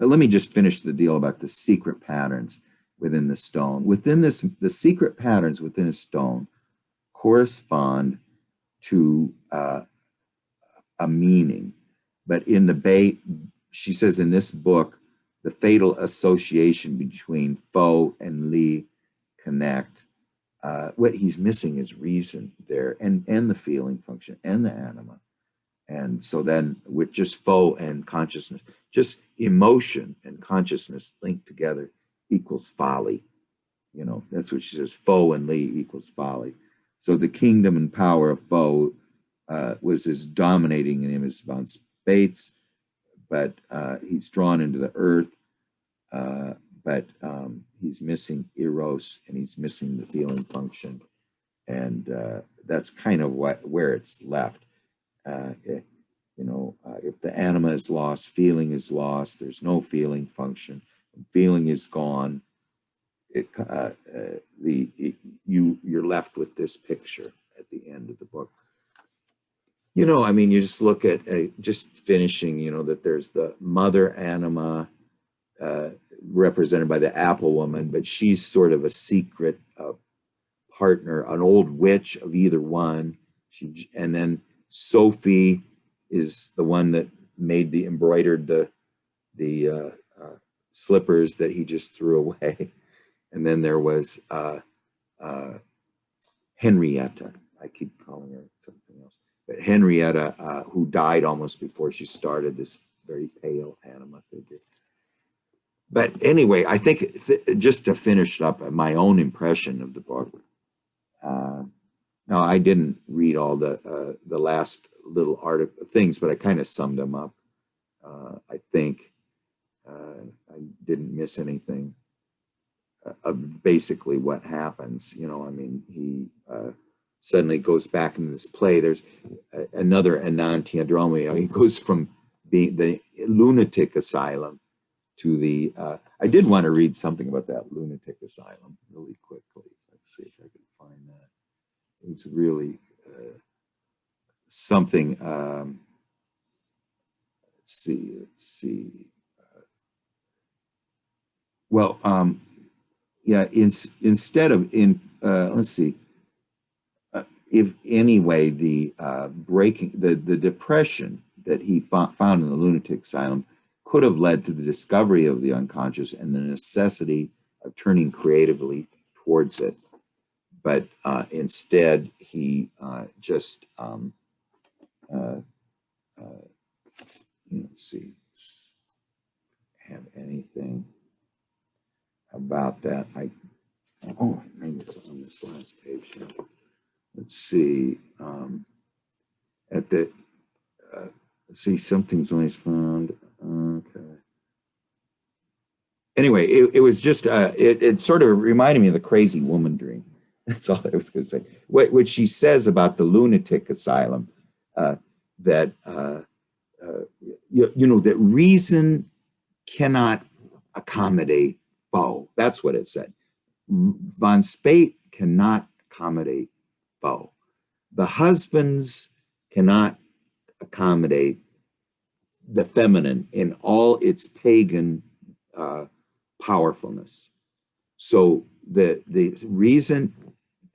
S1: me just finish the deal about the secret patterns within the stone. Within this, the secret patterns within a stone correspond to a meaning, but she says in this book, the fatal association between Fo and Li connect. What he's missing is reason there, and the feeling function and the anima. And so then with just Fo and consciousness, just emotion and consciousness linked together equals folly. You know, that's what she says, Fo and Li equals folly. So the kingdom and power of Fo was as dominating in him as von Spates, but he's drawn into the earth. But he's missing eros and he's missing the feeling function, and that's kind of where it's left. If the anima is lost, feeling is lost. There's no feeling function. When feeling is gone, you're left with this picture at the end of the book. You know, I mean, you just look at just finishing. You know that there's the mother anima. Represented by the apple woman, but she's sort of a secret partner, an old witch of either one. And then Sophie is the one that made the embroidered the slippers that he just threw away. And then there was Henrietta. I keep calling her something else, but Henrietta, who died almost before she started, this very pale anima figure. But anyway, I think just to finish up my own impression of the book. Now, I didn't read all the last little article things, but I kind of summed them up. I think I didn't miss anything of basically what happens. You know, I mean, he suddenly goes back into this play. There's another enantiodrome. He goes from being the lunatic asylum to the, I did want to read something about that lunatic asylum really quickly. Let's see if I can find that. It was really something, let's see. Well, yeah, instead of let's see, if anyway, the breaking, the depression that he found in the lunatic asylum could have led to the discovery of the unconscious and the necessity of turning creatively towards it. But instead, he just, let's see, have anything about that. Oh, maybe it's on this last page here. let's see, at the, let's see, something's always found. Okay. Anyway, it was just, it sort of reminded me of the crazy woman dream. That's all I was going to say. What she says about the lunatic asylum, that, that reason cannot accommodate foe. That's what it said. Von Spate cannot accommodate foe. The husbands cannot accommodate the feminine in all its pagan powerfulness. So the reason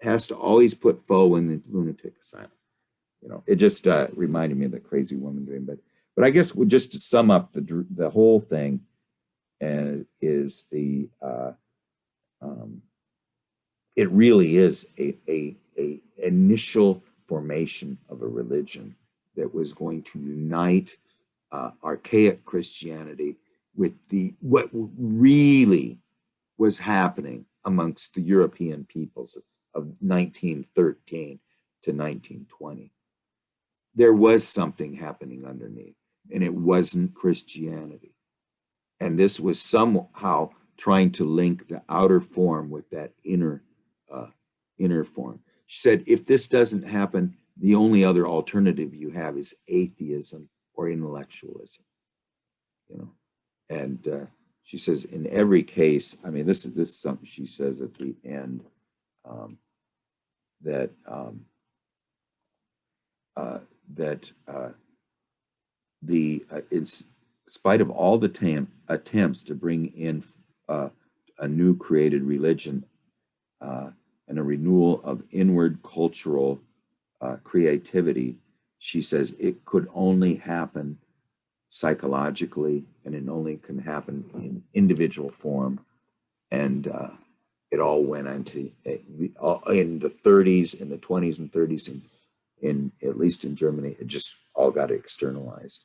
S1: has to always put foe in the lunatic asylum. It just reminded me of the crazy woman dream. But I guess just to sum up the whole thing, is the it really is a initial formation of a religion that was going to unite archaic Christianity with what really was happening amongst the European peoples of 1913 to 1920. There was something happening underneath, and it wasn't Christianity. And this was somehow trying to link the outer form with that inner form. She said, if this doesn't happen, the only other alternative you have is atheism or intellectualism. And she says, in every case, I mean, this is something she says at the end, that in spite of all the attempts to bring in a new created religion and a renewal of inward cultural creativity, she says it could only happen psychologically, and it only can happen in individual form. And it all went into in the 30s, in the 20s and 30s, and in at least in Germany, it just all got externalized.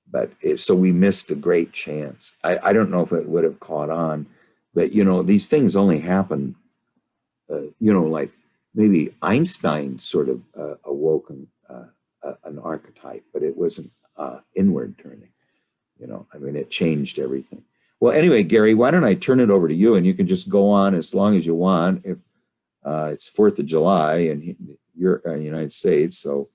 S1: But so we missed a great chance. I don't know if it would have caught on, but these things only happen. Like maybe Einstein sort of awoke an archetype, but it wasn't inward turning. I mean, it changed everything. Well, anyway, Gary, why don't I turn it over to you, and you can just go on as long as you want. If it's 4th of July and you're in the United States, so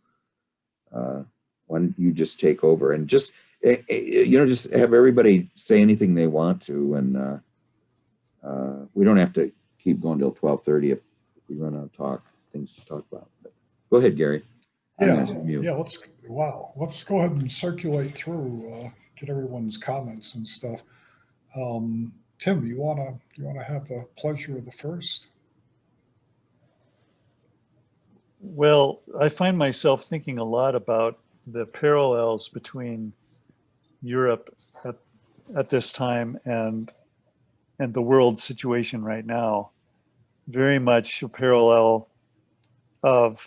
S1: why don't you just take over and just just have everybody say anything they want to, and we don't have to keep going till 12:30 if we run out of things to talk about. But go ahead, Gary.
S2: Yeah, let's go ahead and circulate through, get everyone's comments and stuff. Tim, you wanna have the pleasure of the first?
S3: Well, I find myself thinking a lot about the parallels between Europe at this time and the world situation right now. Very much a parallel of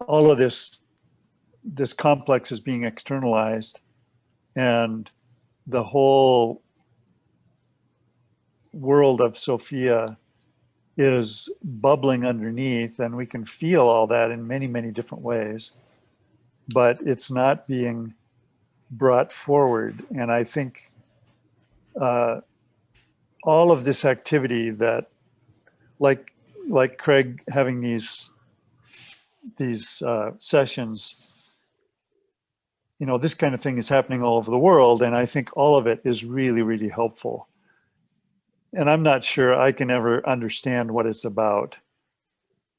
S3: all of this complex is being externalized, and the whole world of Sophia is bubbling underneath, and we can feel all that in many, many different ways, but it's not being brought forward. And I think all of this activity that, like Craig having these sessions, this kind of thing is happening all over the world, and I think all of it is really, really helpful. And I'm not sure I can ever understand what it's about,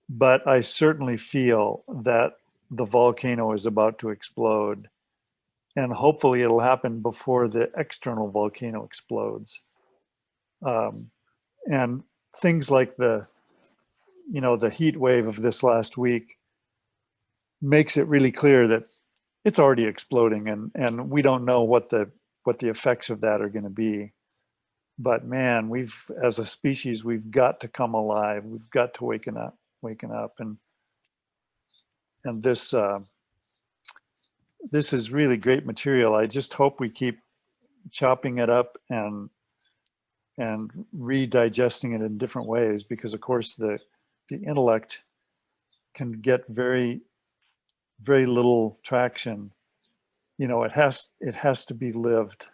S3: but I certainly feel that the volcano is about to explode, and hopefully it'll happen before the external volcano explodes. And things like the heat wave of this last week makes it really clear that it's already exploding, and we don't know what the effects of that are going to be. But man, as a species, we've got to come alive. We've got to waken up, and this is really great material. I just hope we keep chopping it up and redigesting it in different ways, because of course the the intellect can get very, very little traction. You know, it has to be lived.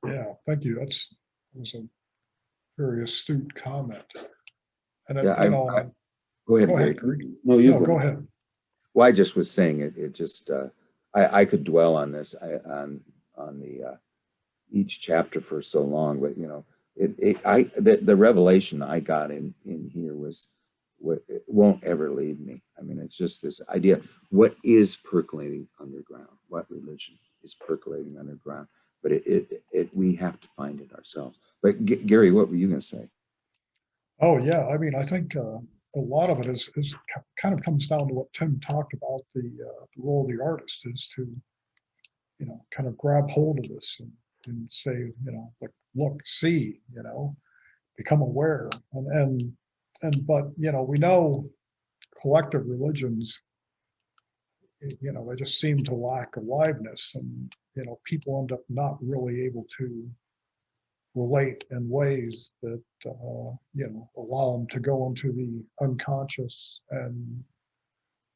S2: Yeah, thank you. That was a very astute comment. And it,
S1: Yeah,
S2: you know,
S1: go ahead,
S2: go
S1: Gary.
S2: ahead, Greg.
S1: No, you
S2: No,
S1: go
S2: go
S1: ahead.
S2: ahead.
S1: Well, I just was saying it just I could dwell on this on the each chapter for so long, but you know, the revelation I got in here was what it won't ever leave me. I mean, it's just this idea: what is percolating underground? What religion is percolating underground? But we have to find it ourselves. But Gary, what were you going to say?
S2: Oh yeah, I mean, I think a lot of it is kind of comes down to what Tim talked about, the role of the artist is to, you know, kind of grab hold of this and say, you know, like, look, see, you know, become aware, but you know, we know collective religions, you know, they just seem to lack aliveness, and you know, people end up not really able to relate in ways that you know, allow them to go into the unconscious and,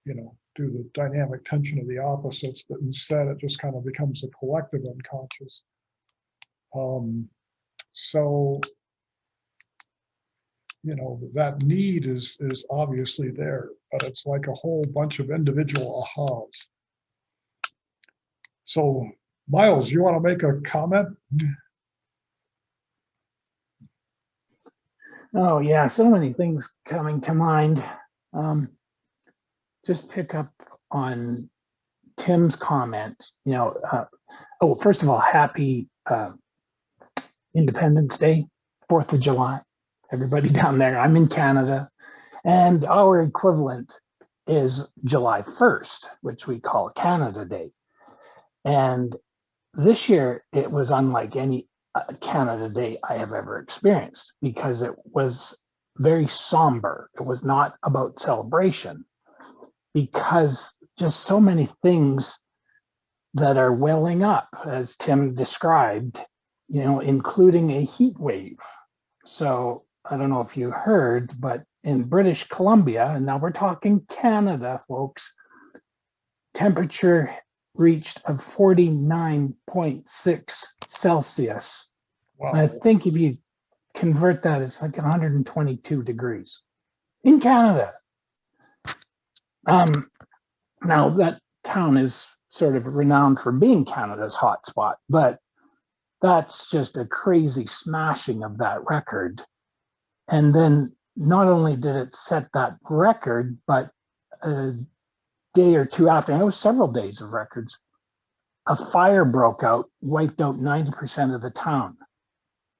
S2: you know, do the dynamic tension of the opposites, that instead it just kind of becomes a collective unconscious. So you know, that need is obviously there, but it's like a whole bunch of individual ahas. So Miles, you want to make a comment?
S4: Oh yeah, so many things coming to mind. Just pick up on Tim's comment. You know, oh, first of all, happy Independence Day, 4th of July, everybody down there. I'm in Canada, and our equivalent is July 1st, which we call Canada Day. And this year, it was unlike any Canada Day I have ever experienced, because it was very somber. It was not about celebration, because just so many things that are welling up, as Tim described, you know, including a heat wave. So I don't know if you heard, but in British Columbia, and now we're talking Canada, folks, temperature reached of 49.6 Celsius.
S2: Wow.
S4: I think if you convert that, it's like 122 degrees in Canada. Now that town is sort of renowned for being Canada's hotspot, but that's just a crazy smashing of that record. And then not only did it set that record, but a day or two after, and it was several days of records, a fire broke out, wiped out 90% of the town.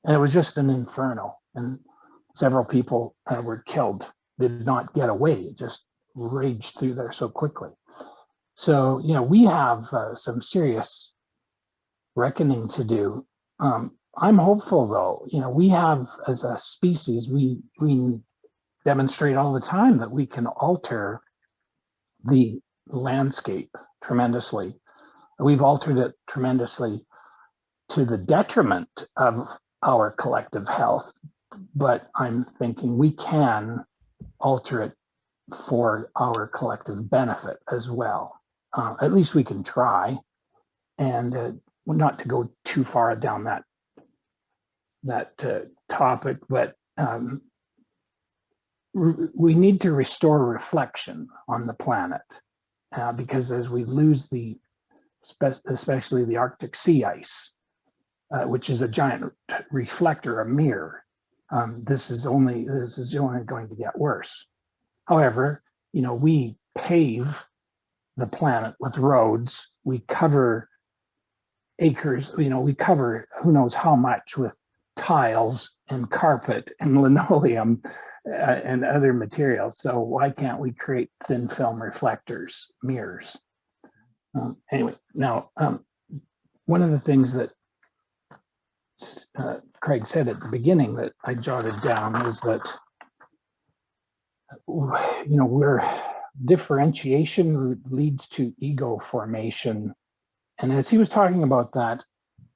S4: And it was just an inferno. And several people were killed, did not get away. It just raged through there so quickly. So, you know, we have some serious reckoning to do. I'm hopeful, though. You know, we have, as a species, we demonstrate all the time that we can alter the landscape tremendously. We've altered it tremendously to the detriment of our collective health, but I'm thinking we can alter it for our collective benefit as well. At least we can try, and not to go too far down that topic, but we need to restore reflection on the planet, because as we lose especially the Arctic sea ice, which is a giant reflector, a mirror, this is only going to get worse. However, you know, we pave the planet with roads, we cover acres, you know, we cover who knows how much with tiles and carpet and linoleum and other materials. So why can't we create thin film reflectors, mirrors? Anyway, now, one of the things that Craig said at the beginning that I jotted down was that, you know, differentiation leads to ego formation. And as he was talking about that,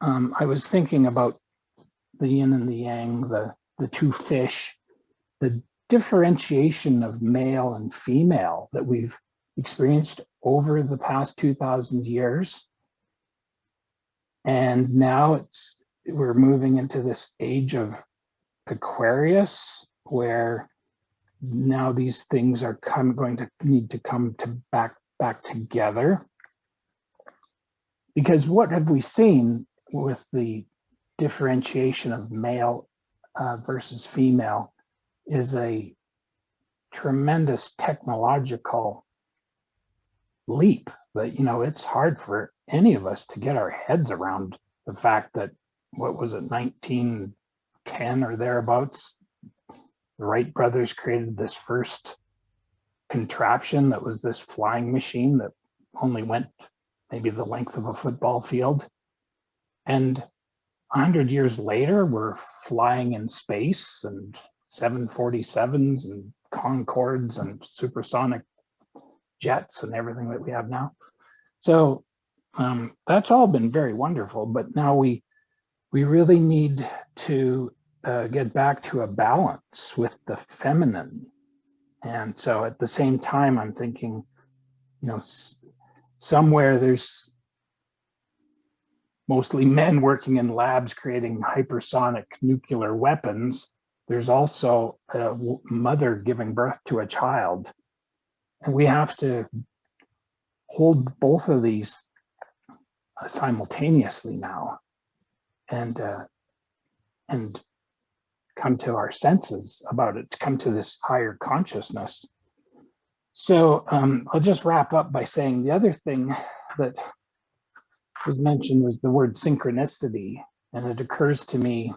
S4: I was thinking about yin and the yang, the two fish, the differentiation of male and female that we've experienced over the past 2,000 years. And now we're moving into this age of Aquarius, where now these things are going to need to come to back together. Because what have we seen with the differentiation of male versus female is a tremendous technological leap that, you know, it's hard for any of us to get our heads around the fact that, what was it, 1910 or thereabouts, the Wright brothers created this first contraption that was this flying machine that only went maybe the length of a football field. And 100 years later, we're flying in space, and 747s and Concords and supersonic jets and everything that we have now. So that's all been very wonderful, but now we really need to get back to a balance with the feminine. And so at the same time, I'm thinking, you know, somewhere there's mostly men working in labs creating hypersonic nuclear weapons. There's also a mother giving birth to a child. And we have to hold both of these simultaneously now, and come to our senses about it, to come to this higher consciousness. So I'll just wrap up by saying the other thing that was mentioned was the word synchronicity, and it occurs to me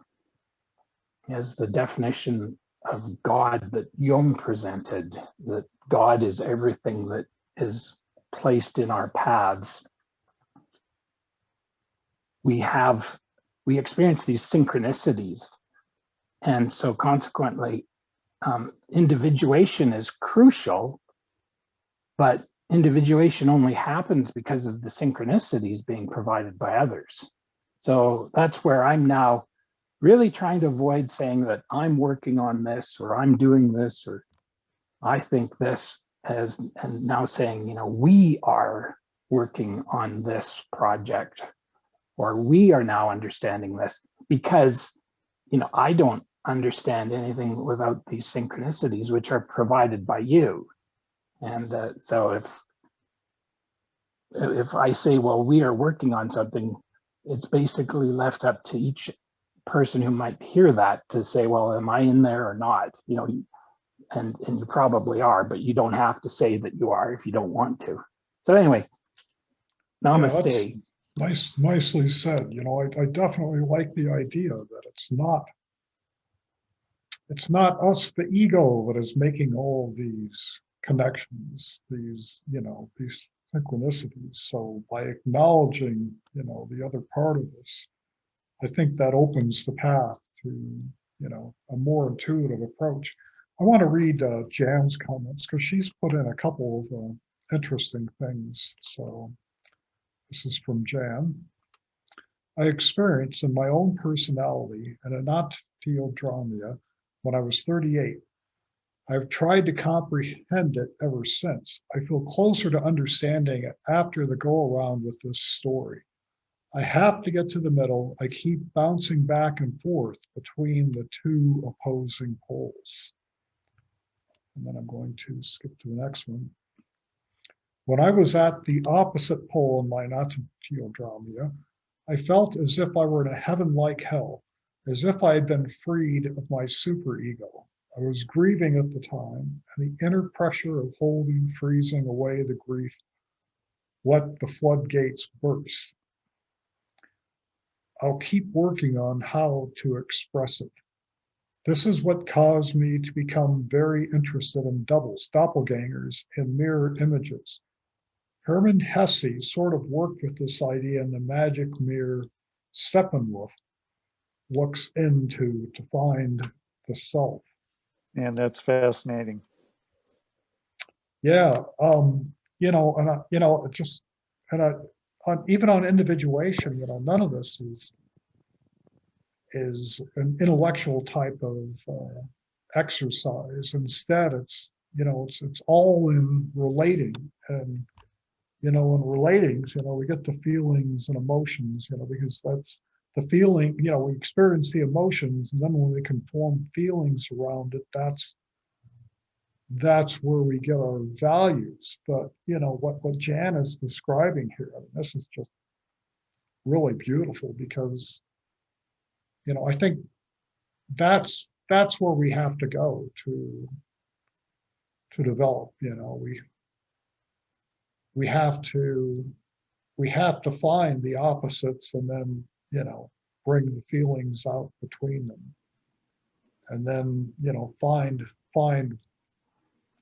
S4: as the definition of God that Jung presented, that God is everything that is placed in our paths. We experience these synchronicities, and so consequently, individuation is crucial, but individuation only happens because of the synchronicities being provided by others. So that's where I'm now really trying to avoid saying that I'm working on this, or I'm doing this, or I think this, and now saying, you know, we are working on this project, or we are now understanding this, because, you know, I don't understand anything without these synchronicities, which are provided by you. And so if I say, well, we are working on something, it's basically left up to each person who might hear that to say, well, am I in there or not? You know, and you probably are, but you don't have to say that you are if you don't want to. So anyway, namaste.
S2: Yeah, nicely said. You know, I definitely like the idea that it's not us, the ego, that is making all these connections, these, you know, these synchronicities. So by acknowledging, you know, the other part of this, I think that opens the path to, you know, a more intuitive approach. I want to read Jan's comments, because she's put in a couple of interesting things. So this is from Jan. I experienced in my own personality an enantiodromia when I was 38. I've tried to comprehend it ever since. I feel closer to understanding it after the go around with this story. I have to get to the middle. I keep bouncing back and forth between the two opposing poles. And then I'm going to skip to the next one. When I was at the opposite pole in my enantiodromia, I felt as if I were in a heaven-like hell, as if I had been freed of my superego. I was grieving at the time, and the inner pressure of holding, freezing away the grief let the floodgates burst. I'll keep working on how to express it. This is what caused me to become very interested in doubles, doppelgangers, and mirror images. Hermann Hesse sort of worked with this idea in the magic mirror Steppenwolf looks into to find the self.
S3: And that's fascinating.
S2: Yeah, you know, and you know, just and even on individuation, you know, none of this is. an intellectual type of exercise. Instead, it's, it's all in relating. And, in relatings, we get the feelings and emotions, because that's the feeling, we experience the emotions, and then when we can form feelings around it, that's where we get our values. But, what Jan is describing here, I mean, this is just really beautiful, because, I think that's where we have to go to develop. We have to find the opposites, and then, bring the feelings out between them, and then, find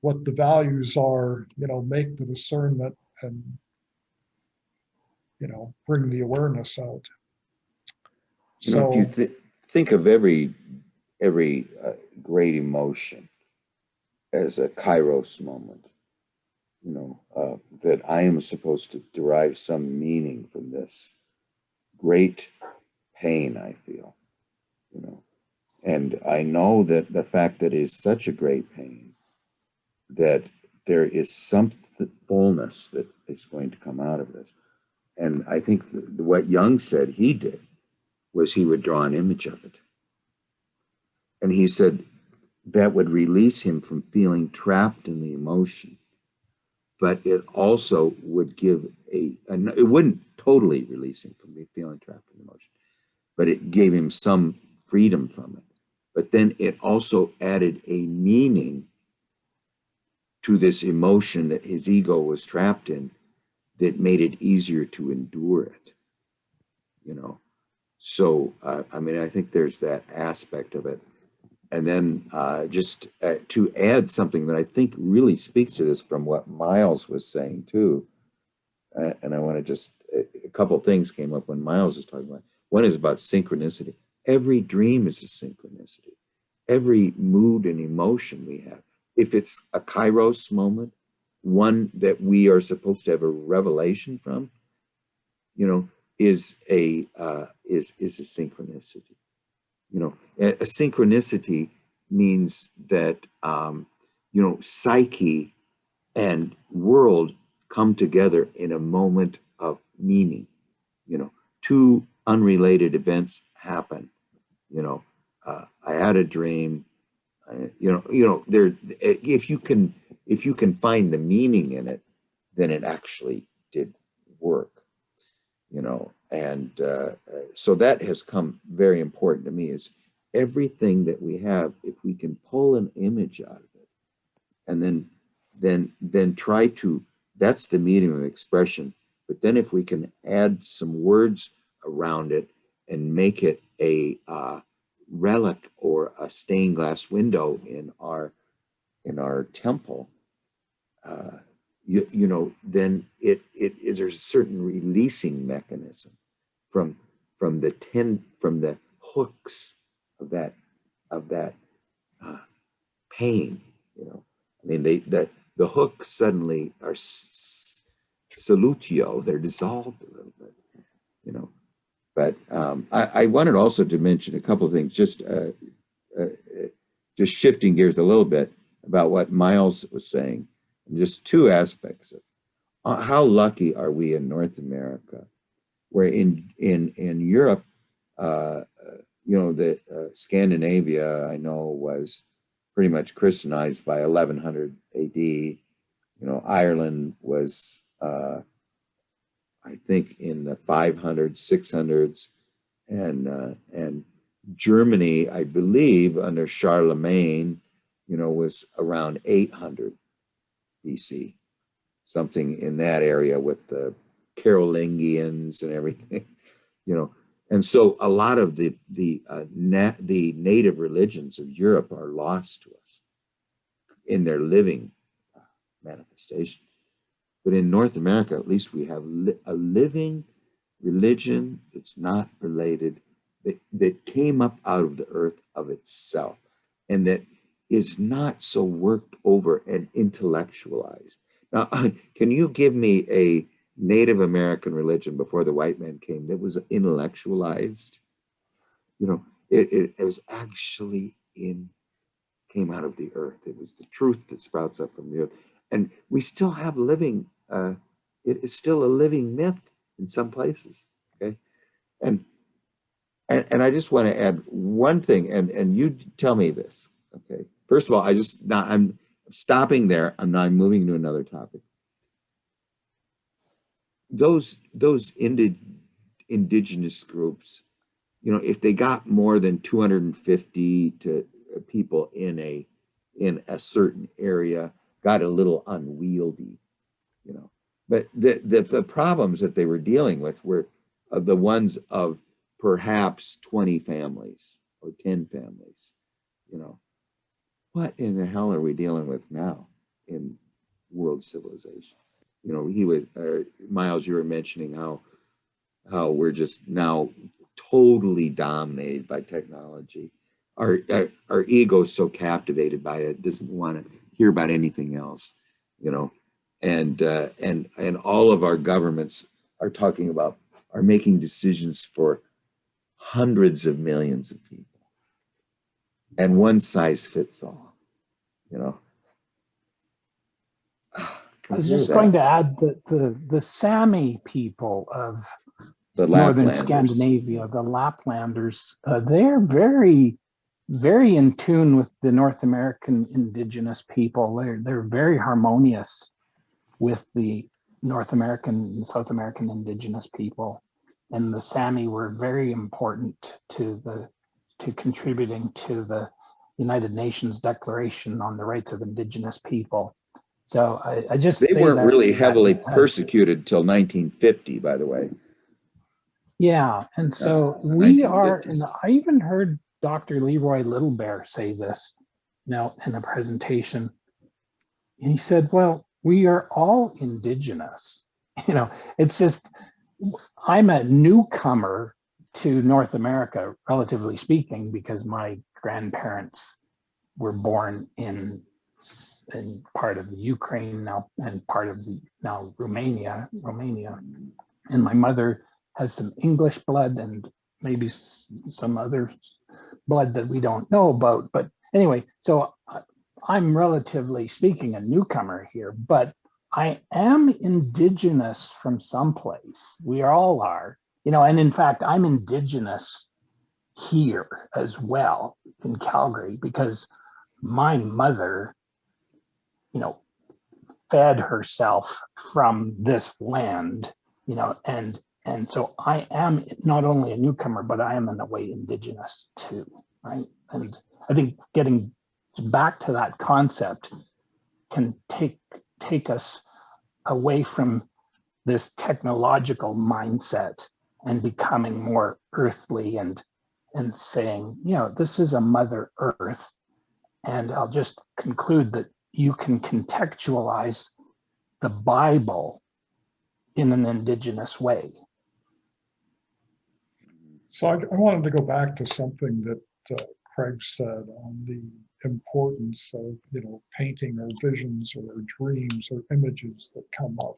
S2: what the values are, make the discernment, and, bring the awareness out.
S1: If you think of every great emotion as a kairos moment, that I am supposed to derive some meaning from this great pain I feel, and I know that the fact that it is such a great pain, that there is some fullness that is going to come out of this. And I think what Jung said he did was he would draw an image of it. And he said that would release him from feeling trapped in the emotion, but it also would give it wouldn't totally release him from feeling trapped in the emotion, but it gave him some freedom from it. But then it also added a meaning to this emotion that his ego was trapped in, that made it easier to endure it, So, I mean, I think there's that aspect of it. And then just to add something that I think really speaks to this from what Miles was saying too, and I want to just, a couple of things came up when Miles was talking about. One is about synchronicity. Every dream is a synchronicity. Every mood and emotion we have, if it's a kairos moment, one that we are supposed to have a revelation from, is a synchronicity. A synchronicity means that psyche and world come together in a moment of meaning. Two unrelated events happen. I had a dream. There. If you can find the meaning in it, then it actually did work. And so that has come very important to me, is everything that we have, if we can pull an image out of it, and then try to, that's the medium of expression. But then if we can add some words around it and make it a relic or a stained glass window in our temple, then there's a certain releasing mechanism from the hooks of that pain. I mean, the hooks suddenly are solutio, they're dissolved a little bit, But I wanted also to mention a couple of things, just shifting gears a little bit about what Miles was saying. Just two aspects of how lucky are we in North America, where in Europe, Scandinavia, I know, was pretty much Christianized by 1100 AD. Ireland was, I think, in the 500s, 600s, and Germany, I believe, under Charlemagne, was around 800 BC, something in that area with the Carolingians and everything, And so a lot of the native religions of Europe are lost to us in their living manifestation. But in North America, at least, we have a living religion that's not related, that came up out of the earth of itself, and that is not so worked over and intellectualized. Now, can you give me a Native American religion before the white man came that was intellectualized? It was actually came out of the earth. It was the truth that sprouts up from the earth. And we still have living, it is still a living myth in some places, okay? And I just want to add one thing, and you tell me this, okay? First of all, I'm stopping there. I'm moving to another topic. Those indigenous groups, you know, if they got more than 250 to people in a certain area, got a little unwieldy, you know. But the problems that they were dealing with were the ones of perhaps 20 families or 10 families, you know. What in the hell are we dealing with now in world civilization? You know, Miles, you were mentioning how we're just now totally dominated by technology. Our ego's so captivated by it, doesn't want to hear about anything else, you know. And all of our governments are making decisions for hundreds of millions of people, and one size fits all, you know.
S4: I was just going to add that the Sami people of
S1: The
S4: northern
S1: Laplanders.
S4: Scandinavia, the Laplanders, they're very, very in tune with the North American indigenous people. They're very harmonious with the North American and South American indigenous people. And the Sami were very important to contributing to the United Nations Declaration on the Rights of Indigenous People. So I just
S1: They weren't really heavily persecuted till 1950, by the way.
S4: Yeah, and so
S1: the
S4: we are,
S1: 1950s.
S4: and I even heard Dr. Leroy Littlebear say this now in a presentation. He said, well, we are all indigenous. You know, it's just, I'm a newcomer to North America, relatively speaking, because my grandparents were born in part of the Ukraine now and part of the now Romania. And my mother has some English blood and maybe some other blood that we don't know about. But anyway, so I'm relatively speaking a newcomer here, but I am indigenous from someplace. We all are, you know, and in fact, I'm indigenous here as well in Calgary because my mother, you know, fed herself from this land, you know, and so I am not only a newcomer, but I am in a way indigenous too, right? And I think getting back to that concept can take us away from this technological mindset and becoming more earthly and saying, you know, this is a Mother Earth. And I'll just conclude that you can contextualize the Bible in an indigenous way.
S2: So I wanted to go back to something that Craig said on the importance of, you know, painting or visions or dreams or images that come up.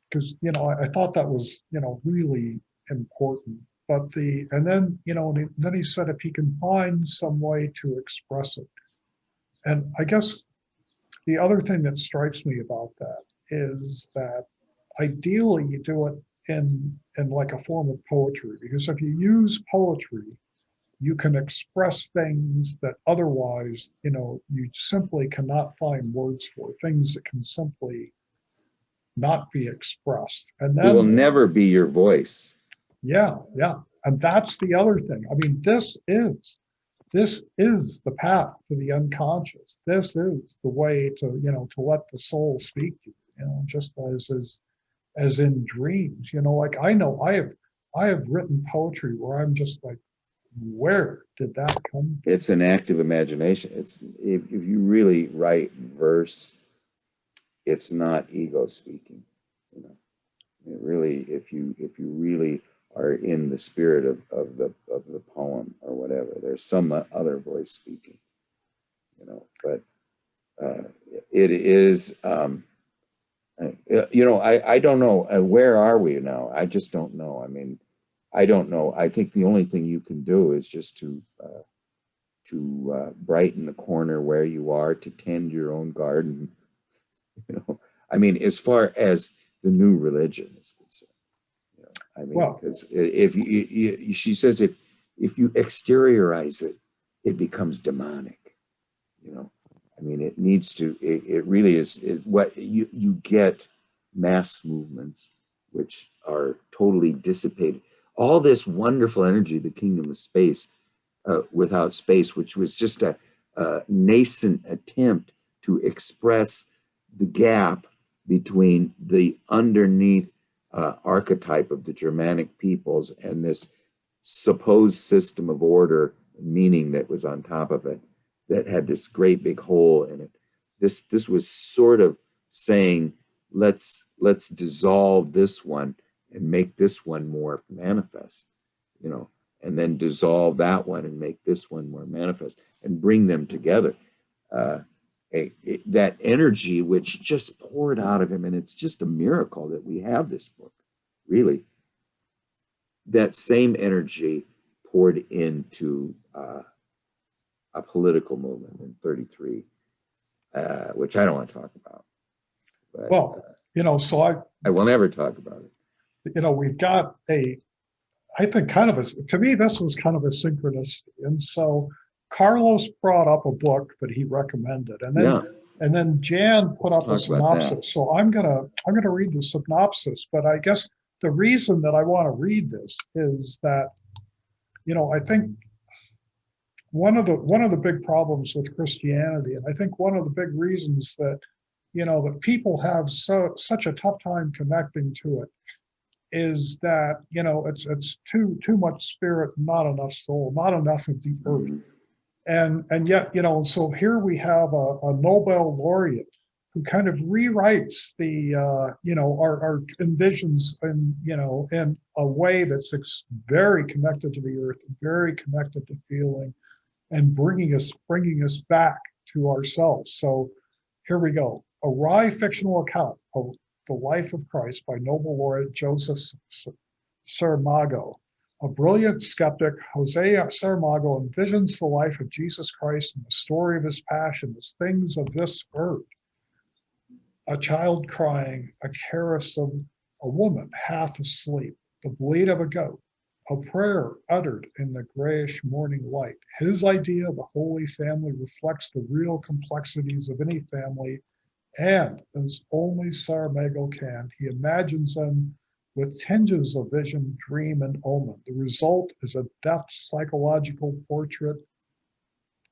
S2: Because, you know, I thought that was, you know, really important. But and then, you know, then he said if he can find some way to express it. And I guess the other thing that strikes me about that is that ideally you do it in like a form of poetry, because if you use poetry, you can express things that otherwise, you know, you simply cannot find words for, things that can simply not be expressed. And then
S1: it will never be your voice.
S2: Yeah. And that's the other thing. I mean, this is the path to the unconscious. This is the way to, you know, to let the soul speak to you, you know, just as in dreams, you know, like I know I have written poetry where I'm just like, where did that come from?
S1: It's an active imagination. It's if you really write verse, it's not ego speaking, you know. It really, if you really are in the spirit of the poem or whatever, there's some other voice speaking, you know. But it is, you know, I don't know, where are we now? I just don't know. I mean, I don't know. I think the only thing you can do is just to brighten the corner where you are, to tend your own garden. You know, I mean, as far as the new religion is concerned, you know, I mean,
S2: Well,
S1: because if she says if you exteriorize it, it becomes demonic. You know, I mean, it needs to. It really is what you get mass movements which are totally dissipated. All this wonderful energy, the kingdom of space, without space, which was just a nascent attempt to express the gap between the underneath archetype of the Germanic peoples and this supposed system of order and meaning that was on top of it, that had this great big hole in it. This was sort of saying, let's dissolve this one and make this one more manifest, you know, and then dissolve that one and make this one more manifest and bring them together. That energy which just poured out of him, and it's just a miracle that we have this book, really. That same energy poured into a political movement in 33, which I don't want to talk about. But,
S2: well, you know, so
S1: I will never talk about it.
S2: you know, we've got I think kind of to me, this was kind of a synchronicity. And so Carlos brought up a book that he recommended, and then Jan put up a synopsis. So I'm gonna read the synopsis, but I guess the reason that I want to read this is that, you know, I think one of the big problems with Christianity, and I think one of the big reasons that, you know, that people have such a tough time connecting to it, is that, you know, it's too much spirit, not enough soul, not enough of the earth. And yet, you know, so here we have a Nobel laureate who kind of rewrites the, you know, our envisions, and, you know, in a way that's very connected to the earth, very connected to feeling, and bringing us back to ourselves. So here we go. A wry fictional account of the life of Christ by Nobel laureate Joseph Saramago. A brilliant skeptic, Jose Saramago envisions the life of Jesus Christ and the story of his passion as things of this earth. A child crying, a caress of a woman half asleep, the bleat of a goat, a prayer uttered in the grayish morning light. His idea of the Holy Family reflects the real complexities of any family, and as only Saramago can, he imagines them with tinges of vision, dream, and omen. The result is a deft psychological portrait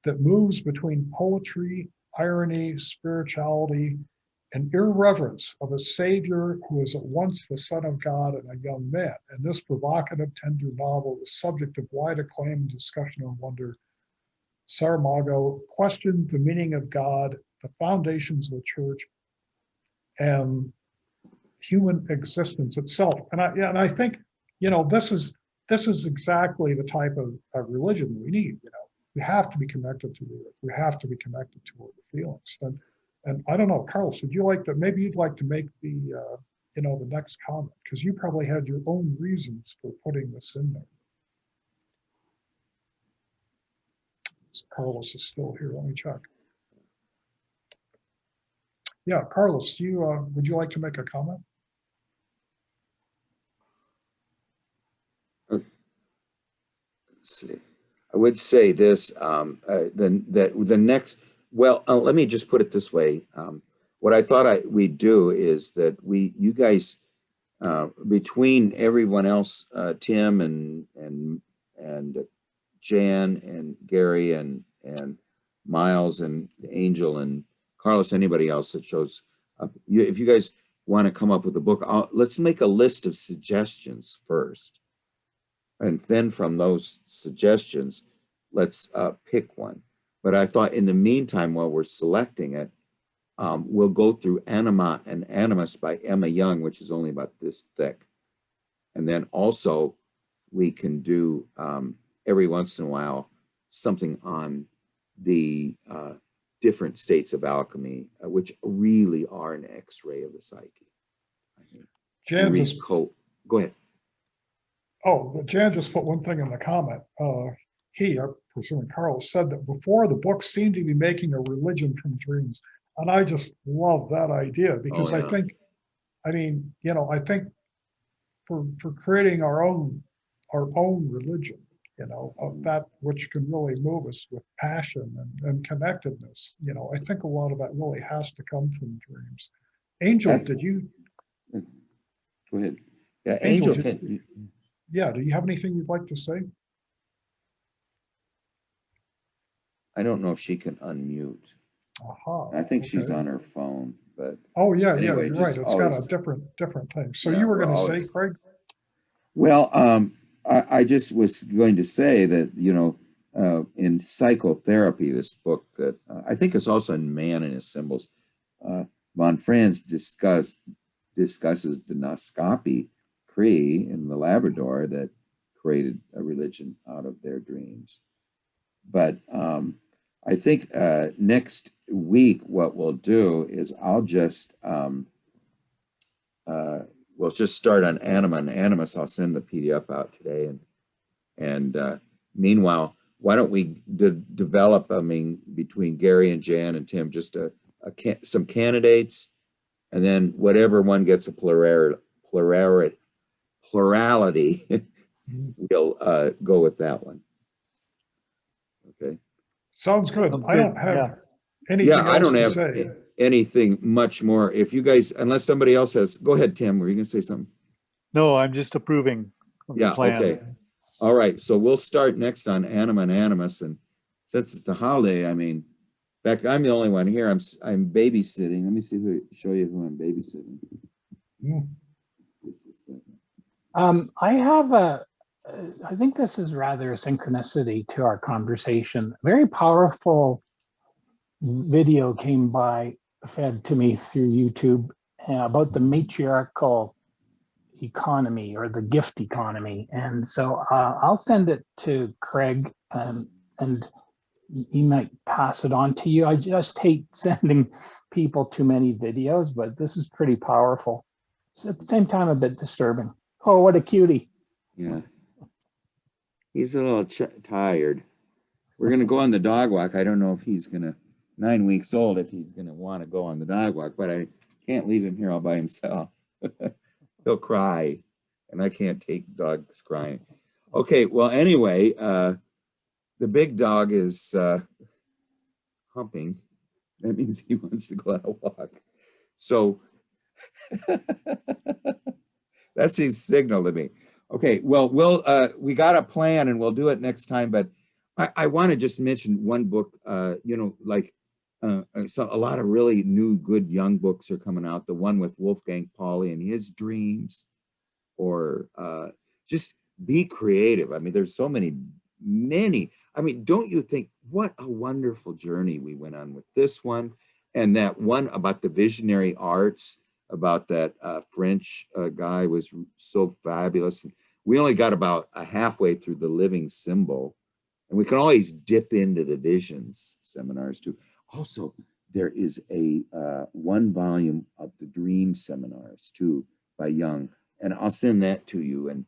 S2: that moves between poetry, irony, spirituality, and irreverence of a savior who is at once the Son of God and a young man. And this provocative, tender novel, the subject of wide acclaim and discussion and wonder, Saramago questioned the meaning of God, the foundations of the church, and human existence itself. And I think, you know, this is exactly the type of religion we need. You know, we have to be connected to the earth. We have to be connected to the feelings. And I don't know, Carlos, would you like to, maybe you'd like to make the, you know, the next comment, because you probably had your own reasons for putting this in there. So Carlos is still here. Let me check. Yeah, Carlos, would you like to make a comment?
S1: Let's see. I would say this, the next, well, let me just put it this way. What I thought we'd do is that you guys, between everyone else, Tim and Jan and Gary and Miles and Angel and Carlos, anybody else that shows up, if you guys want to come up with a book, let's make a list of suggestions first. And then from those suggestions, let's pick one. But I thought in the meantime, while we're selecting it, we'll go through Anima and Animus by Emma Young, which is only about this thick. And then also we can do every once in a while something on the different states of alchemy, which really are an X-ray of the psyche.
S2: Jan,
S1: go ahead.
S2: Oh, Jan just put one thing in the comment. I'm presuming Carlos, said that before the book seemed to be making a religion from dreams. And I just love that idea because
S1: Oh,
S2: I
S1: yeah.
S2: think, I mean, I think for creating our own religion, of that which can really move us with passion and connectedness, I think a lot of that really has to come from dreams. Angel,
S1: That's-
S2: did you,
S1: Go ahead. Yeah,
S2: Angel,
S1: Angel can.
S2: yeah, do you have anything you'd like to say?
S1: I don't know if she can unmute.
S2: Aha.
S1: I think she's
S2: okay.
S1: on her phone, but
S2: Oh, yeah,
S1: anyway,
S2: you're right.
S1: just
S2: It's got a
S1: always.
S2: different thing. So
S1: Yeah,
S2: you were
S1: we're
S2: going to say,
S1: always.
S2: Craig?
S1: Well, I just was going to say that, in psychotherapy, this book that I think is also in Man and His Symbols, von Franz discusses the Naskapi Cree in the Labrador that created a religion out of their dreams. But I think next week what we'll do is I'll just we'll just start on Anima and Animus. I'll send the PDF out today, and meanwhile, why don't we develop? I mean, between Gary and Jan and Tim, just some candidates, and then whatever one gets a plurality, we'll go with that one. Okay.
S2: Sounds good.
S3: Sounds
S2: I
S3: good.
S2: don't have
S3: Yeah.
S2: anything
S1: I
S2: else
S1: don't
S2: to
S1: have
S2: say.
S1: anything much more. If you guys, unless somebody else has, go ahead, Tim. Were you going to say something?
S3: No, I'm just approving of the plan.
S1: Okay. All right. So we'll start next on Anima and Animus, and since it's a holiday, I mean, in fact, I'm the only one here. I'm babysitting. Let me show you who I'm babysitting.
S2: Mm.
S4: I have I think this is rather a synchronicity to our conversation. A very powerful video came fed to me through YouTube about the matriarchal economy or the gift economy. And so I'll send it to Craig and he might pass it on to you. I just hate sending people too many videos, but this is pretty powerful. It's at the same time a bit disturbing. Oh, what a cutie.
S1: Yeah. He's a little tired. We're going to go on the dog walk. I don't know if he's going to, 9 weeks old, if he's going to want to go on the dog walk, but I can't leave him here all by himself. He'll cry, and I can't take dogs crying. Okay, well, anyway, the big dog is humping. That means he wants to go on a walk. So that's his signal to me. Okay, well, we got a plan and we'll do it next time, but I want to just mention one book, so a lot of really new, good young books are coming out. The one with Wolfgang Pauli and his dreams, or just be creative. I mean, there's so many. I mean, don't you think what a wonderful journey we went on with this one, and that one about the visionary arts, about that French guy was so fabulous. We only got about halfway through the living symbol, and we can always dip into the visions seminars too. Also, there is a 1 volume of the dream seminars too by Jung, and I'll send that to you. And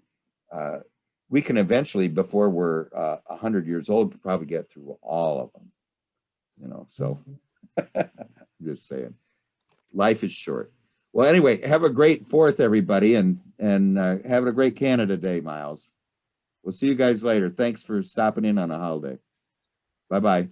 S1: we can eventually, before we're 100 years old, probably get through all of them. So just saying, life is short. Well, anyway, have a great 4th, everybody, and have a great Canada Day, Miles. We'll see you guys later. Thanks for stopping in on a holiday. Bye-bye.